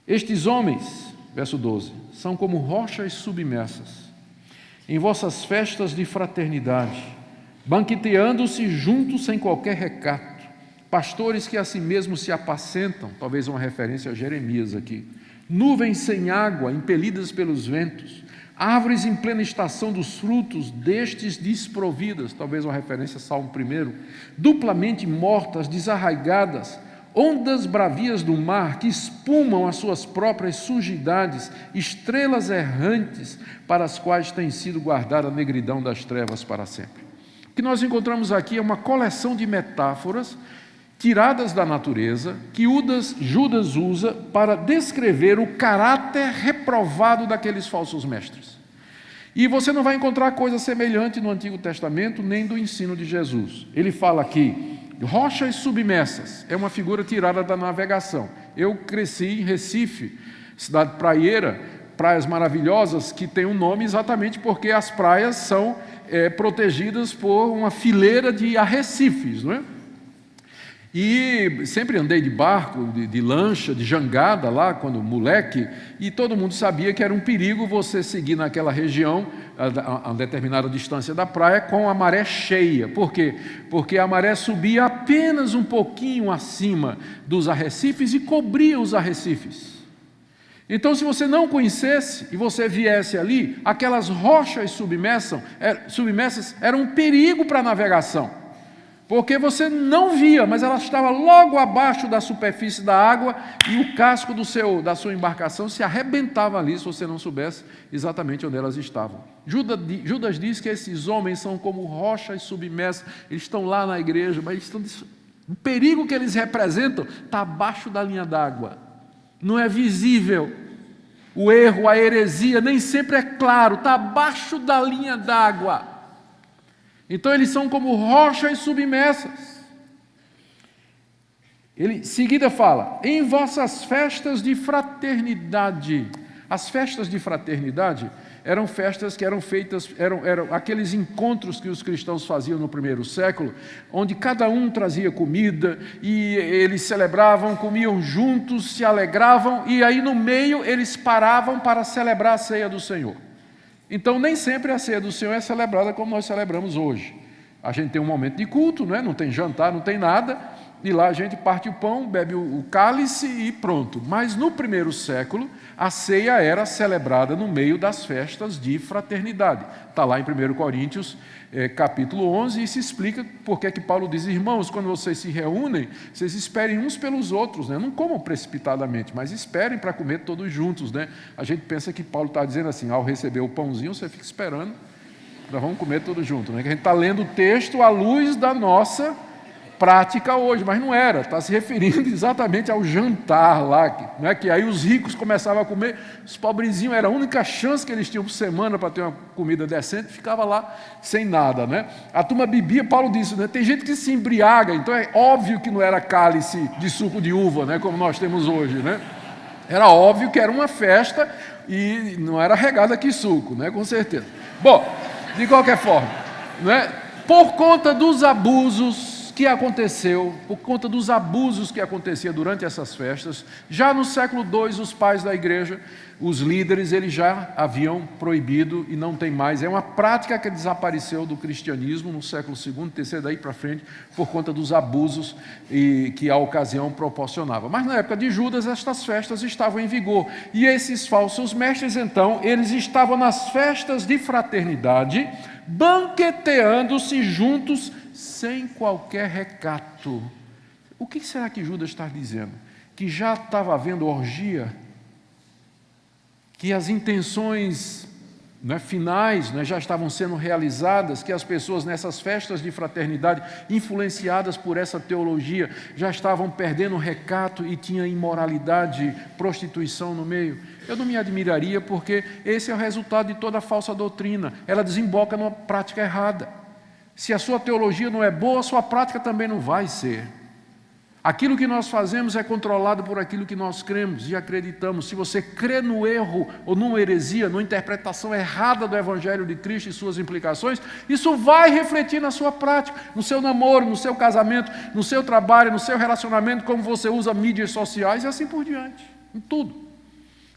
Estes homens, verso 12, são como rochas submersas em vossas festas de fraternidade, banqueteando-se juntos sem qualquer recato, pastores que a si mesmos se apacentam, talvez uma referência a Jeremias aqui, nuvens sem água, impelidas pelos ventos, árvores em plena estação dos frutos, destes desprovidas, talvez uma referência a Salmo 1, duplamente mortas, desarraigadas, ondas bravias do mar que espumam as suas próprias sujidades, estrelas errantes para as quais tem sido guardada a negridão das trevas para sempre. O que nós encontramos aqui é uma coleção de metáforas tiradas da natureza, que Judas usa para descrever o caráter reprovado daqueles falsos mestres. E você não vai encontrar coisa semelhante no Antigo Testamento, nem do ensino de Jesus. Ele fala aqui, rochas submersas, é uma figura tirada da navegação. Eu cresci em Recife, cidade praieira, praias maravilhosas, que tem um nome exatamente porque as praias são protegidas por uma fileira de arrecifes, não é? E sempre andei de barco, de lancha, de jangada lá, quando moleque, e todo mundo sabia que era um perigo você seguir naquela região, a uma determinada distância da praia, com a maré cheia. Por quê? Porque a maré subia apenas um pouquinho acima dos arrecifes e cobria os arrecifes. Então, se você não conhecesse e você viesse ali, aquelas rochas submersas eram um perigo para a navegação. Porque você não via, mas ela estava logo abaixo da superfície da água e o casco da sua embarcação se arrebentava ali se você não soubesse exatamente onde elas estavam. Judas diz que esses homens são como rochas submersas, eles estão lá na igreja, mas o perigo que eles representam está abaixo da linha d'água, não é visível. O erro, a heresia, nem sempre é claro, está abaixo da linha d'água. Então eles são como rochas submersas. Ele em seguida fala, em vossas festas de fraternidade. As festas de fraternidade eram festas que eram feitas, eram aqueles encontros que os cristãos faziam no primeiro século, onde cada um trazia comida e eles celebravam, comiam juntos, se alegravam e aí no meio eles paravam para celebrar a ceia do Senhor. Então, nem sempre a ceia do Senhor é celebrada como nós celebramos hoje. A gente tem um momento de culto, não tem jantar, não tem nada, e lá a gente parte o pão, bebe o cálice e pronto. Mas no primeiro século, a ceia era celebrada no meio das festas de fraternidade. Está lá em 1 Coríntios, capítulo 11, e se explica porque é que Paulo diz, irmãos, quando vocês se reúnem, vocês esperem uns pelos outros, não comam precipitadamente, mas esperem para comer todos juntos. A gente pensa que Paulo está dizendo assim, ao receber o pãozinho, você fica esperando, nós vamos comer todos juntos. Que a gente está lendo o texto à luz da nossa prática hoje, mas não era, está se referindo exatamente ao jantar lá, que aí os ricos começavam a comer, os pobrezinhos, era a única chance que eles tinham por semana para ter uma comida decente, ficava lá sem nada, A turma bebia, Paulo disse, tem gente que se embriaga, então é óbvio que não era cálice de suco de uva, como nós temos hoje, Era óbvio que era uma festa e não era regada que suco, com certeza. Bom, de qualquer forma, por conta dos abusos que aconteceu, por conta dos abusos que acontecia durante essas festas, já no século II, os pais da igreja, os líderes, eles já haviam proibido e não tem mais. É uma prática que desapareceu do cristianismo no século II, terceiro daí para frente, por conta dos abusos que a ocasião proporcionava. Mas na época de Judas, estas festas estavam em vigor. E esses falsos mestres, então, eles estavam nas festas de fraternidade, banqueteando-se juntos, sem qualquer recato. O que será que Judas está dizendo? Que já estava havendo orgia? Que as intenções finais já estavam sendo realizadas, que as pessoas nessas festas de fraternidade, influenciadas por essa teologia, já estavam perdendo o recato e tinha imoralidade, prostituição no meio? Eu não me admiraria, porque esse é o resultado de toda falsa doutrina. Ela desemboca numa prática errada. Se a sua teologia não é boa, a sua prática também não vai ser. Aquilo que nós fazemos é controlado por aquilo que nós cremos e acreditamos. Se você crê no erro ou numa heresia, numa interpretação errada do Evangelho de Cristo e suas implicações, isso vai refletir na sua prática, no seu namoro, no seu casamento, no seu trabalho, no seu relacionamento, como você usa mídias sociais e assim por diante, em tudo.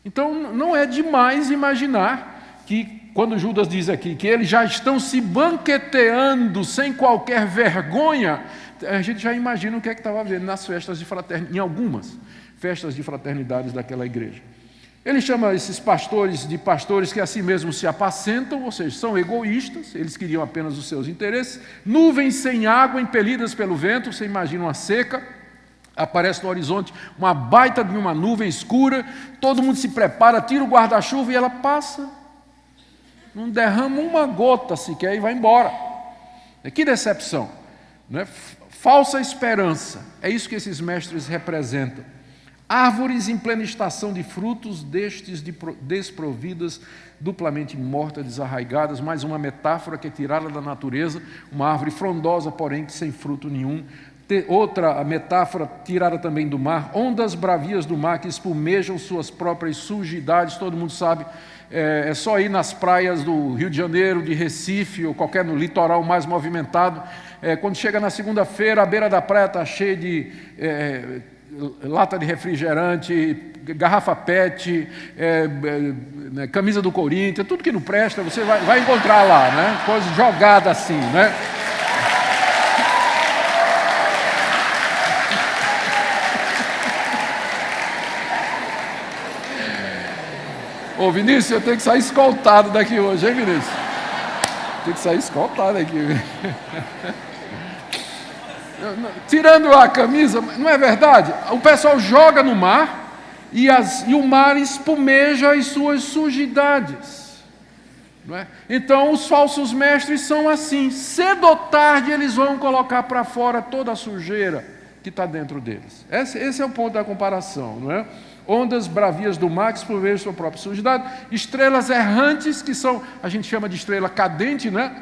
Então, não é demais imaginar que, quando Judas diz aqui que eles já estão se banqueteando sem qualquer vergonha, a gente já imagina o que é que estava havendo nas festas de fraternidade, em algumas festas de fraternidades daquela igreja. Ele chama esses pastores de pastores que assim mesmo se apacentam, ou seja, são egoístas, eles queriam apenas os seus interesses. Nuvens sem água, impelidas pelo vento, você imagina uma seca, aparece no horizonte uma baita de uma nuvem escura, todo mundo se prepara, tira o guarda-chuva e ela passa, não derrama uma gota sequer e vai embora. Que decepção, não é? Falsa esperança, é isso que esses mestres representam. Árvores em plena estação de frutos, destes desprovidas, duplamente mortas, desarraigadas, mais uma metáfora que é tirada da natureza, uma árvore frondosa, porém sem fruto nenhum. Outra metáfora tirada também do mar, ondas bravias do mar que espumejam suas próprias sujidades, todo mundo sabe, é só ir nas praias do Rio de Janeiro, de Recife, ou qualquer no litoral mais movimentado, quando chega na segunda-feira, a beira da praia está cheia de lata de refrigerante, garrafa PET, camisa do Corinthians, tudo que não presta, você vai encontrar lá, né? Coisa jogada assim, né? Ô Vinícius, eu tenho que sair escoltado daqui hoje, hein, Vinícius? Tem que sair escoltado aqui. Tirando a camisa, não é verdade? O pessoal joga no mar e o mar espumeja as suas sujidades. Não é? Então, os falsos mestres são assim. Cedo ou tarde, eles vão colocar para fora toda a sujeira que está dentro deles. Esse é o ponto da comparação, não é? Ondas bravias do mar que espumejam sua própria sujidade. Estrelas errantes, que são, a gente chama de estrela cadente, né?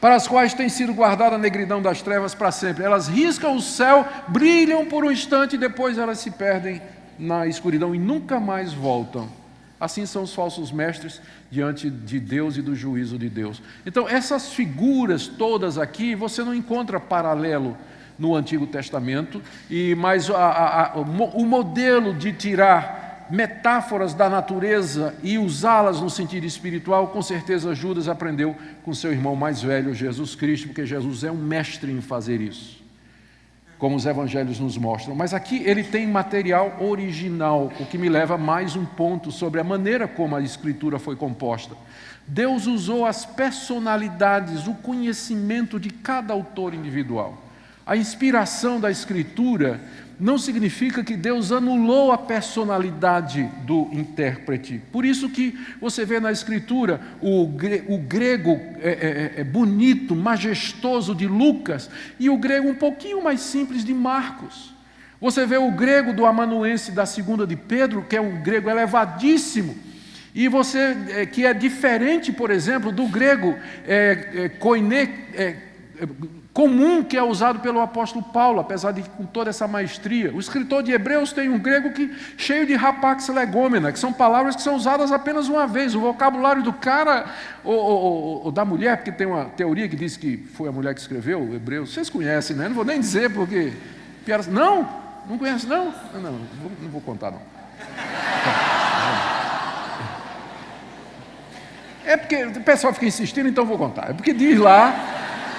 Para as quais tem sido guardada a negridão das trevas para sempre. Elas riscam o céu, brilham por um instante e depois elas se perdem na escuridão e nunca mais voltam. Assim são os falsos mestres diante de Deus e do juízo de Deus. Então, essas figuras todas aqui, você não encontra paralelo no Antigo Testamento, mas o modelo de tirar metáforas da natureza e usá-las no sentido espiritual, com certeza Judas aprendeu com seu irmão mais velho, Jesus Cristo, porque Jesus é um mestre em fazer isso, como os evangelhos nos mostram. Mas aqui ele tem material original, o que me leva a mais um ponto sobre a maneira como a Escritura foi composta. Deus usou as personalidades, o conhecimento de cada autor individual. A inspiração da Escritura não significa que Deus anulou a personalidade do intérprete. Por isso que você vê na Escritura o grego bonito, majestoso de Lucas e o grego um pouquinho mais simples de Marcos. Você vê o grego do amanuense da segunda de Pedro, que é um grego elevadíssimo, e você que é diferente, por exemplo, do grego koiné, comum que é usado pelo apóstolo Paulo, apesar de com toda essa maestria. O escritor de Hebreus tem um grego cheio de rapax legomena, que são palavras que são usadas apenas uma vez. O vocabulário do cara, ou da mulher, porque tem uma teoria que diz que foi a mulher que escreveu o Hebreus. Vocês conhecem, né? Não vou nem dizer porque... Não conhece, não? Não vou contar, não. É porque o pessoal fica insistindo, então vou contar. É porque diz lá...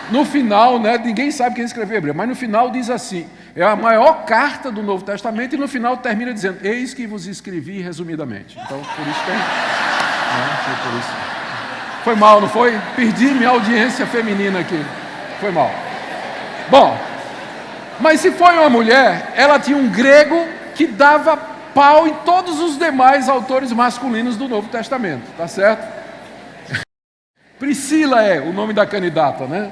No final, né, ninguém sabe quem escreveu Hebreu, mas no final diz assim, é a maior carta do Novo Testamento e no final termina dizendo, eis que vos escrevi resumidamente. Então, por isso tem... Foi por isso. Foi mal, não foi? Perdi minha audiência feminina aqui. Foi mal. Bom, mas se foi uma mulher, ela tinha um grego que dava pau em todos os demais autores masculinos do Novo Testamento, tá certo? Priscila é o nome da candidata, né?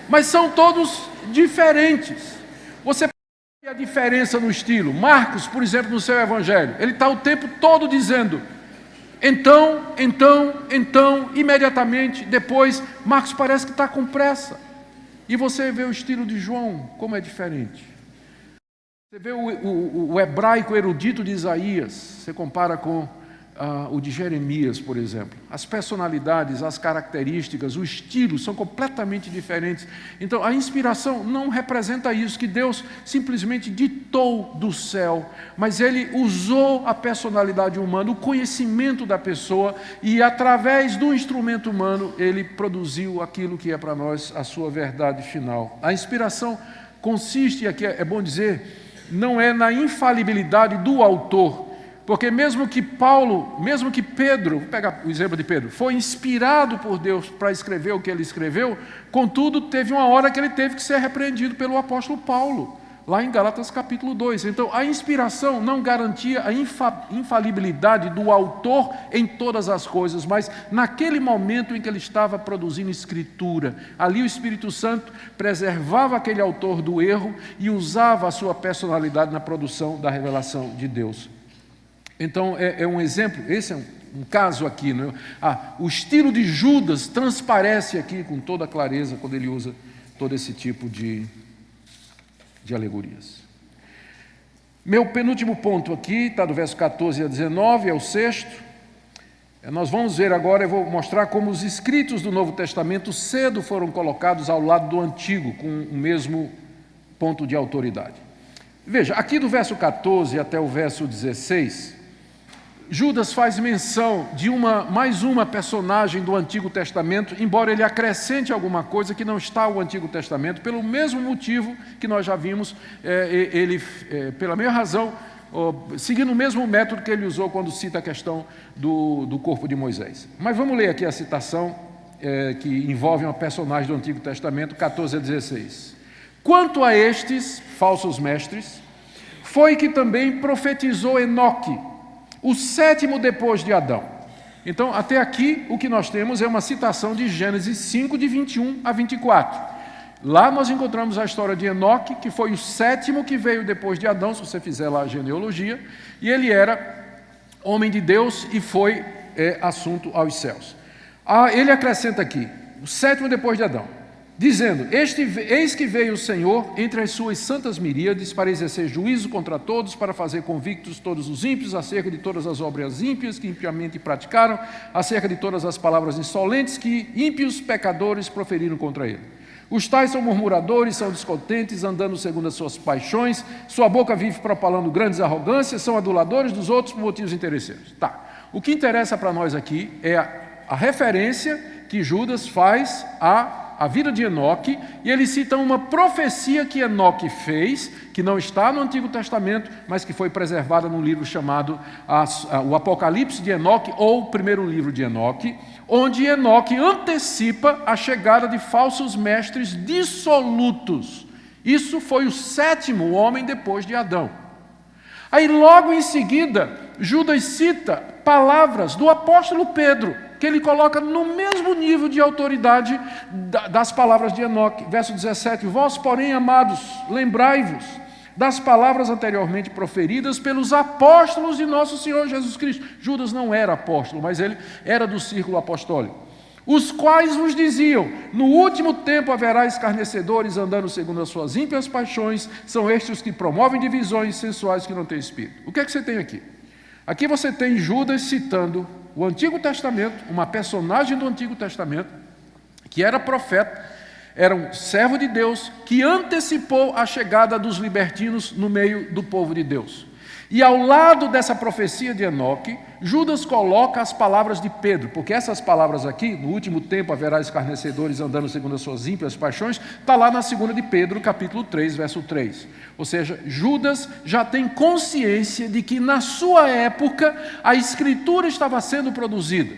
Mas são todos diferentes. Você percebe a diferença no estilo. Marcos, por exemplo, no seu evangelho, ele está o tempo todo dizendo então, imediatamente depois, Marcos parece que está com pressa. E você vê o estilo de João, como é diferente. Você vê o hebraico erudito de Isaías, você compara com o de Jeremias, por exemplo. As personalidades, as características, o estilo são completamente diferentes. Então, a inspiração não representa isso, que Deus simplesmente ditou do céu, mas Ele usou a personalidade humana, o conhecimento da pessoa, e através do instrumento humano, Ele produziu aquilo que é para nós a sua verdade final. A inspiração consiste, aqui é bom dizer, não é na infalibilidade do autor, Porque mesmo que Pedro, vou pegar o exemplo de Pedro, foi inspirado por Deus para escrever o que ele escreveu, contudo, teve uma hora que ele teve que ser repreendido pelo apóstolo Paulo, lá em Gálatas capítulo 2. Então, a inspiração não garantia a infalibilidade do autor em todas as coisas, mas naquele momento em que ele estava produzindo escritura, ali o Espírito Santo preservava aquele autor do erro e usava a sua personalidade na produção da revelação de Deus. Então, é um exemplo, esse é um caso aqui, né? O estilo de Judas transparece aqui com toda clareza quando ele usa todo esse tipo de alegorias. Meu penúltimo ponto aqui, está do verso 14 a 19, é o sexto. Nós vamos ver agora, eu vou mostrar como os escritos do Novo Testamento cedo foram colocados ao lado do Antigo, com o mesmo ponto de autoridade. Veja, aqui do verso 14 até o verso 16, Judas faz menção de mais uma personagem do Antigo Testamento, embora ele acrescente alguma coisa que não está no Antigo Testamento, pelo mesmo motivo que nós já vimos, pela mesma razão, seguindo o mesmo método que ele usou quando cita a questão do corpo de Moisés. Mas vamos ler aqui a citação que envolve uma personagem do Antigo Testamento, 14 a 16. Quanto a estes falsos mestres, foi que também profetizou Enoque, o sétimo depois de Adão. Então, até aqui, o que nós temos é uma citação de Gênesis 5, de 21 a 24. Lá nós encontramos a história de Enoque, que foi o sétimo que veio depois de Adão, se você fizer lá a genealogia, e ele era homem de Deus e foi assunto aos céus. Ele acrescenta aqui, o sétimo depois de Adão, dizendo, eis que veio o Senhor entre as suas santas miríades para exercer juízo contra todos, para fazer convictos todos os ímpios acerca de todas as obras ímpias que impiamente praticaram, acerca de todas as palavras insolentes que ímpios pecadores proferiram contra ele. Os tais são murmuradores, são descontentes, andando segundo as suas paixões, sua boca vive propalando grandes arrogâncias, são aduladores dos outros por motivos interesseiros. O que interessa para nós aqui é a referência que Judas faz à vida de Enoque, e ele cita uma profecia que Enoque fez, que não está no Antigo Testamento, mas que foi preservada num livro chamado o Apocalipse de Enoque, ou o primeiro livro de Enoque, onde Enoque antecipa a chegada de falsos mestres dissolutos. Isso foi o sétimo homem depois de Adão. Aí logo em seguida, Judas cita palavras do apóstolo Pedro, que ele coloca no mesmo nível de autoridade das palavras de Enoque. Verso 17, vós, porém, amados, lembrai-vos das palavras anteriormente proferidas pelos apóstolos de nosso Senhor Jesus Cristo. Judas não era apóstolo, mas ele era do círculo apostólico. Os quais vos diziam, no último tempo haverá escarnecedores andando segundo as suas ímpias paixões, são estes os que promovem divisões sensuais que não têm espírito. O que é que você tem aqui? Aqui você tem Judas citando o Antigo Testamento, uma personagem do Antigo Testamento, que era profeta, era um servo de Deus, que antecipou a chegada dos libertinos no meio do povo de Deus. E ao lado dessa profecia de Enoque, Judas coloca as palavras de Pedro, porque essas palavras aqui, no último tempo haverá escarnecedores andando segundo as suas ímpias paixões, está lá na 2 de Pedro, capítulo 3, verso 3. Ou seja, Judas já tem consciência de que na sua época a Escritura estava sendo produzida.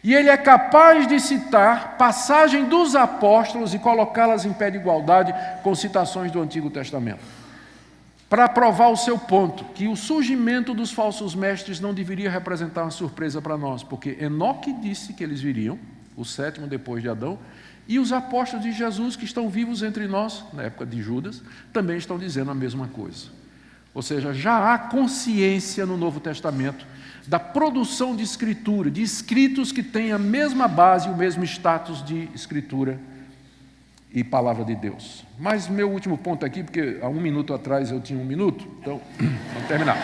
E ele é capaz de citar passagem dos apóstolos e colocá-las em pé de igualdade com citações do Antigo Testamento, para provar o seu ponto, que o surgimento dos falsos mestres não deveria representar uma surpresa para nós, porque Enoque disse que eles viriam, o sétimo depois de Adão, e os apóstolos de Jesus que estão vivos entre nós, na época de Judas, também estão dizendo a mesma coisa. Ou seja, já há consciência no Novo Testamento da produção de escritura, de escritos que têm a mesma base, o mesmo status de escritura e palavra de Deus. Mas meu último ponto aqui, porque há 1 minuto atrás eu tinha 1 minuto, então vamos terminar.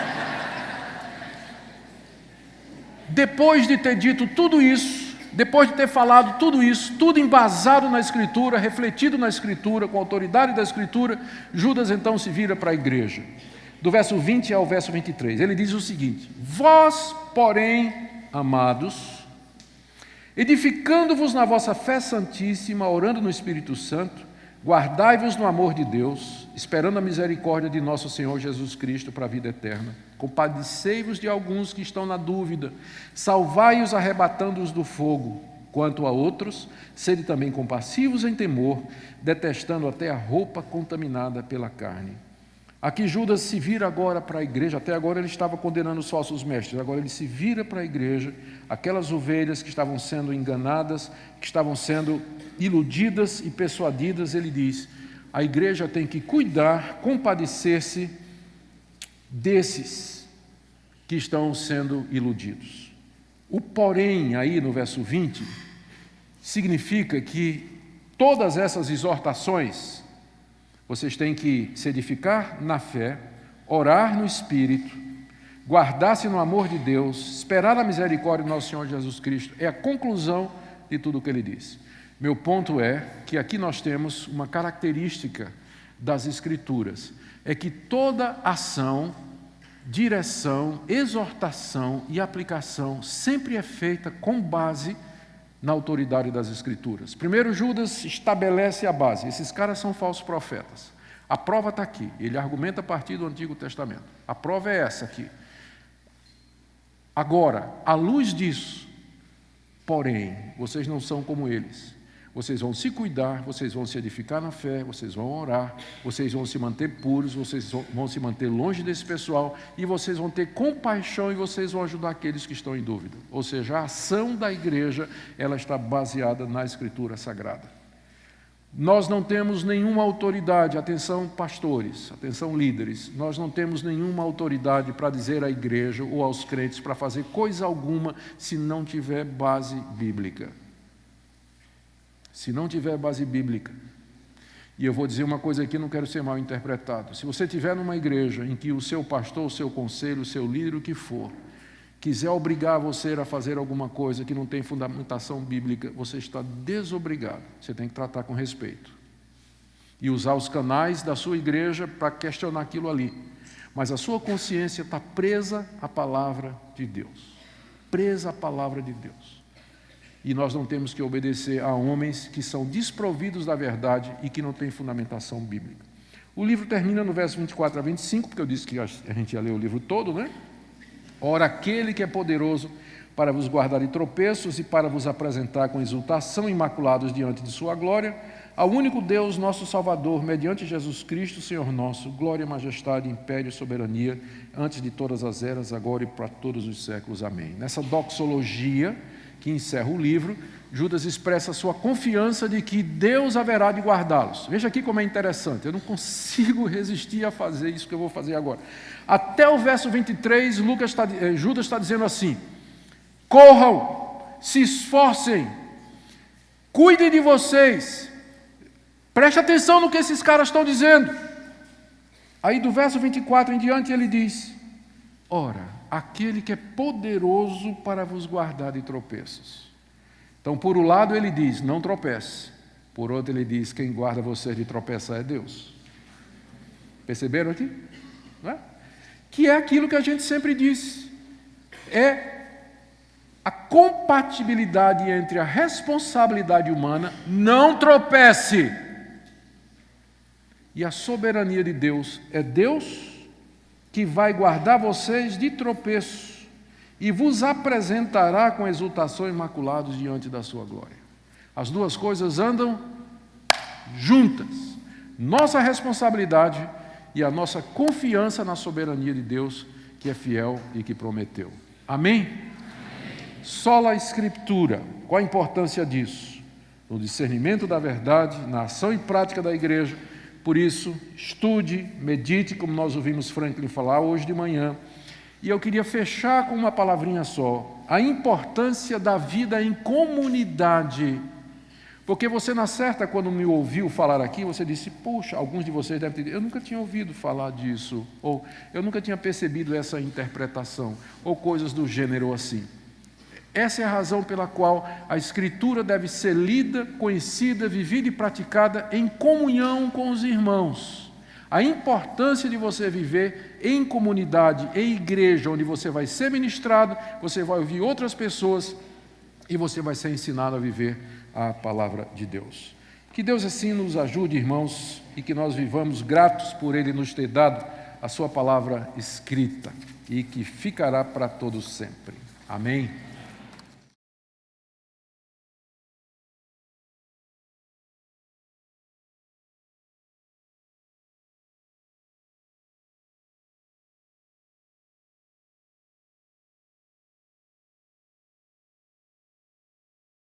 Depois de ter dito tudo isso, depois de ter falado tudo isso, tudo embasado na Escritura, refletido na Escritura, com a autoridade da Escritura, Judas então se vira para a igreja. Do verso 20 ao verso 23, ele diz o seguinte: vós, porém, amados, edificando-vos na vossa fé santíssima, orando no Espírito Santo, Guardai-vos no amor de Deus, esperando a misericórdia de nosso Senhor Jesus Cristo para a vida eterna. Compadecei-vos de alguns que estão na dúvida, salvai-os arrebatando-os do fogo. Quanto a outros, sede também compassivos em temor, detestando até a roupa contaminada pela carne. Aqui Judas se vira agora para a igreja, até agora ele estava condenando os falsos mestres, agora ele se vira para a igreja, aquelas ovelhas que estavam sendo enganadas, que estavam sendo iludidas e persuadidas, ele diz, a igreja tem que cuidar, compadecer-se desses que estão sendo iludidos. O porém, aí no verso 20, significa que todas essas exortações, vocês têm que se edificar na fé, orar no Espírito, guardar-se no amor de Deus, esperar a misericórdia do nosso Senhor Jesus Cristo, é a conclusão de tudo o que ele diz. Meu ponto é que aqui nós temos uma característica das Escrituras, é que toda ação, direção, exortação e aplicação sempre é feita com base na autoridade das Escrituras. Primeiro, Judas estabelece a base. Esses caras são falsos profetas. A prova está aqui. Ele argumenta a partir do Antigo Testamento. A prova é essa aqui. Agora, à luz disso, porém, vocês não são como eles. Vocês vão se cuidar, vocês vão se edificar na fé, vocês vão orar, vocês vão se manter puros, vocês vão se manter longe desse pessoal e vocês vão ter compaixão e vocês vão ajudar aqueles que estão em dúvida. Ou seja, a ação da igreja, ela está baseada na Escritura Sagrada. Nós não temos nenhuma autoridade, atenção pastores, atenção líderes, nós não temos nenhuma autoridade para dizer à igreja ou aos crentes para fazer coisa alguma se não tiver base bíblica. Se não tiver base bíblica, e eu vou dizer uma coisa aqui, não quero ser mal interpretado, se você estiver numa igreja em que o seu pastor, o seu conselho, o seu líder, o que for, quiser obrigar você a fazer alguma coisa que não tem fundamentação bíblica, você está desobrigado, você tem que tratar com respeito, e usar os canais da sua igreja para questionar aquilo ali, mas a sua consciência está presa à palavra de Deus, presa à palavra de Deus. E nós não temos que obedecer a homens que são desprovidos da verdade e que não têm fundamentação bíblica. O livro termina no verso 24 a 25, porque eu disse que a gente ia ler o livro todo, né? Ora, aquele que é poderoso para vos guardar de tropeços e para vos apresentar com exultação imaculados diante de sua glória, ao único Deus, nosso Salvador, mediante Jesus Cristo, Senhor nosso, glória, majestade, império e soberania, antes de todas as eras, agora e para todos os séculos. Amém. Nessa doxologia que encerra o livro, Judas expressa sua confiança de que Deus haverá de guardá-los. Veja aqui como é interessante, eu não consigo resistir a fazer isso que eu vou fazer agora. Até o verso 23, Judas está dizendo assim, corram, se esforcem, cuidem de vocês, preste atenção no que esses caras estão dizendo. Aí do verso 24 em diante ele diz, ora, aquele que é poderoso para vos guardar de tropeços. Então, por um lado ele diz, não tropece. Por outro ele diz, quem guarda você de tropeçar é Deus. Perceberam aqui? Não é? Que é aquilo que a gente sempre diz. É a compatibilidade entre a responsabilidade humana, não tropece, e a soberania de Deus. É Deus que vai guardar vocês de tropeço e vos apresentará com exultação imaculados diante da sua glória. As duas coisas andam juntas. Nossa responsabilidade e a nossa confiança na soberania de Deus, que é fiel e que prometeu. Amém? Sola Escritura. Qual a importância disso? No discernimento da verdade, na ação e prática da igreja. Por isso, estude, medite, como nós ouvimos Franklin falar hoje de manhã. E eu queria fechar com uma palavrinha só. A importância da vida em comunidade. Porque você, na certa, quando me ouviu falar aqui, você disse, puxa, alguns de vocês devem ter dito, eu nunca tinha ouvido falar disso, ou eu nunca tinha percebido essa interpretação, ou coisas do gênero assim. Essa é a razão pela qual a Escritura deve ser lida, conhecida, vivida e praticada em comunhão com os irmãos. A importância de você viver em comunidade, em igreja, onde você vai ser ministrado, você vai ouvir outras pessoas e você vai ser ensinado a viver a palavra de Deus. Que Deus assim nos ajude, irmãos, e que nós vivamos gratos por Ele nos ter dado a sua palavra escrita e que ficará para todos sempre. Amém?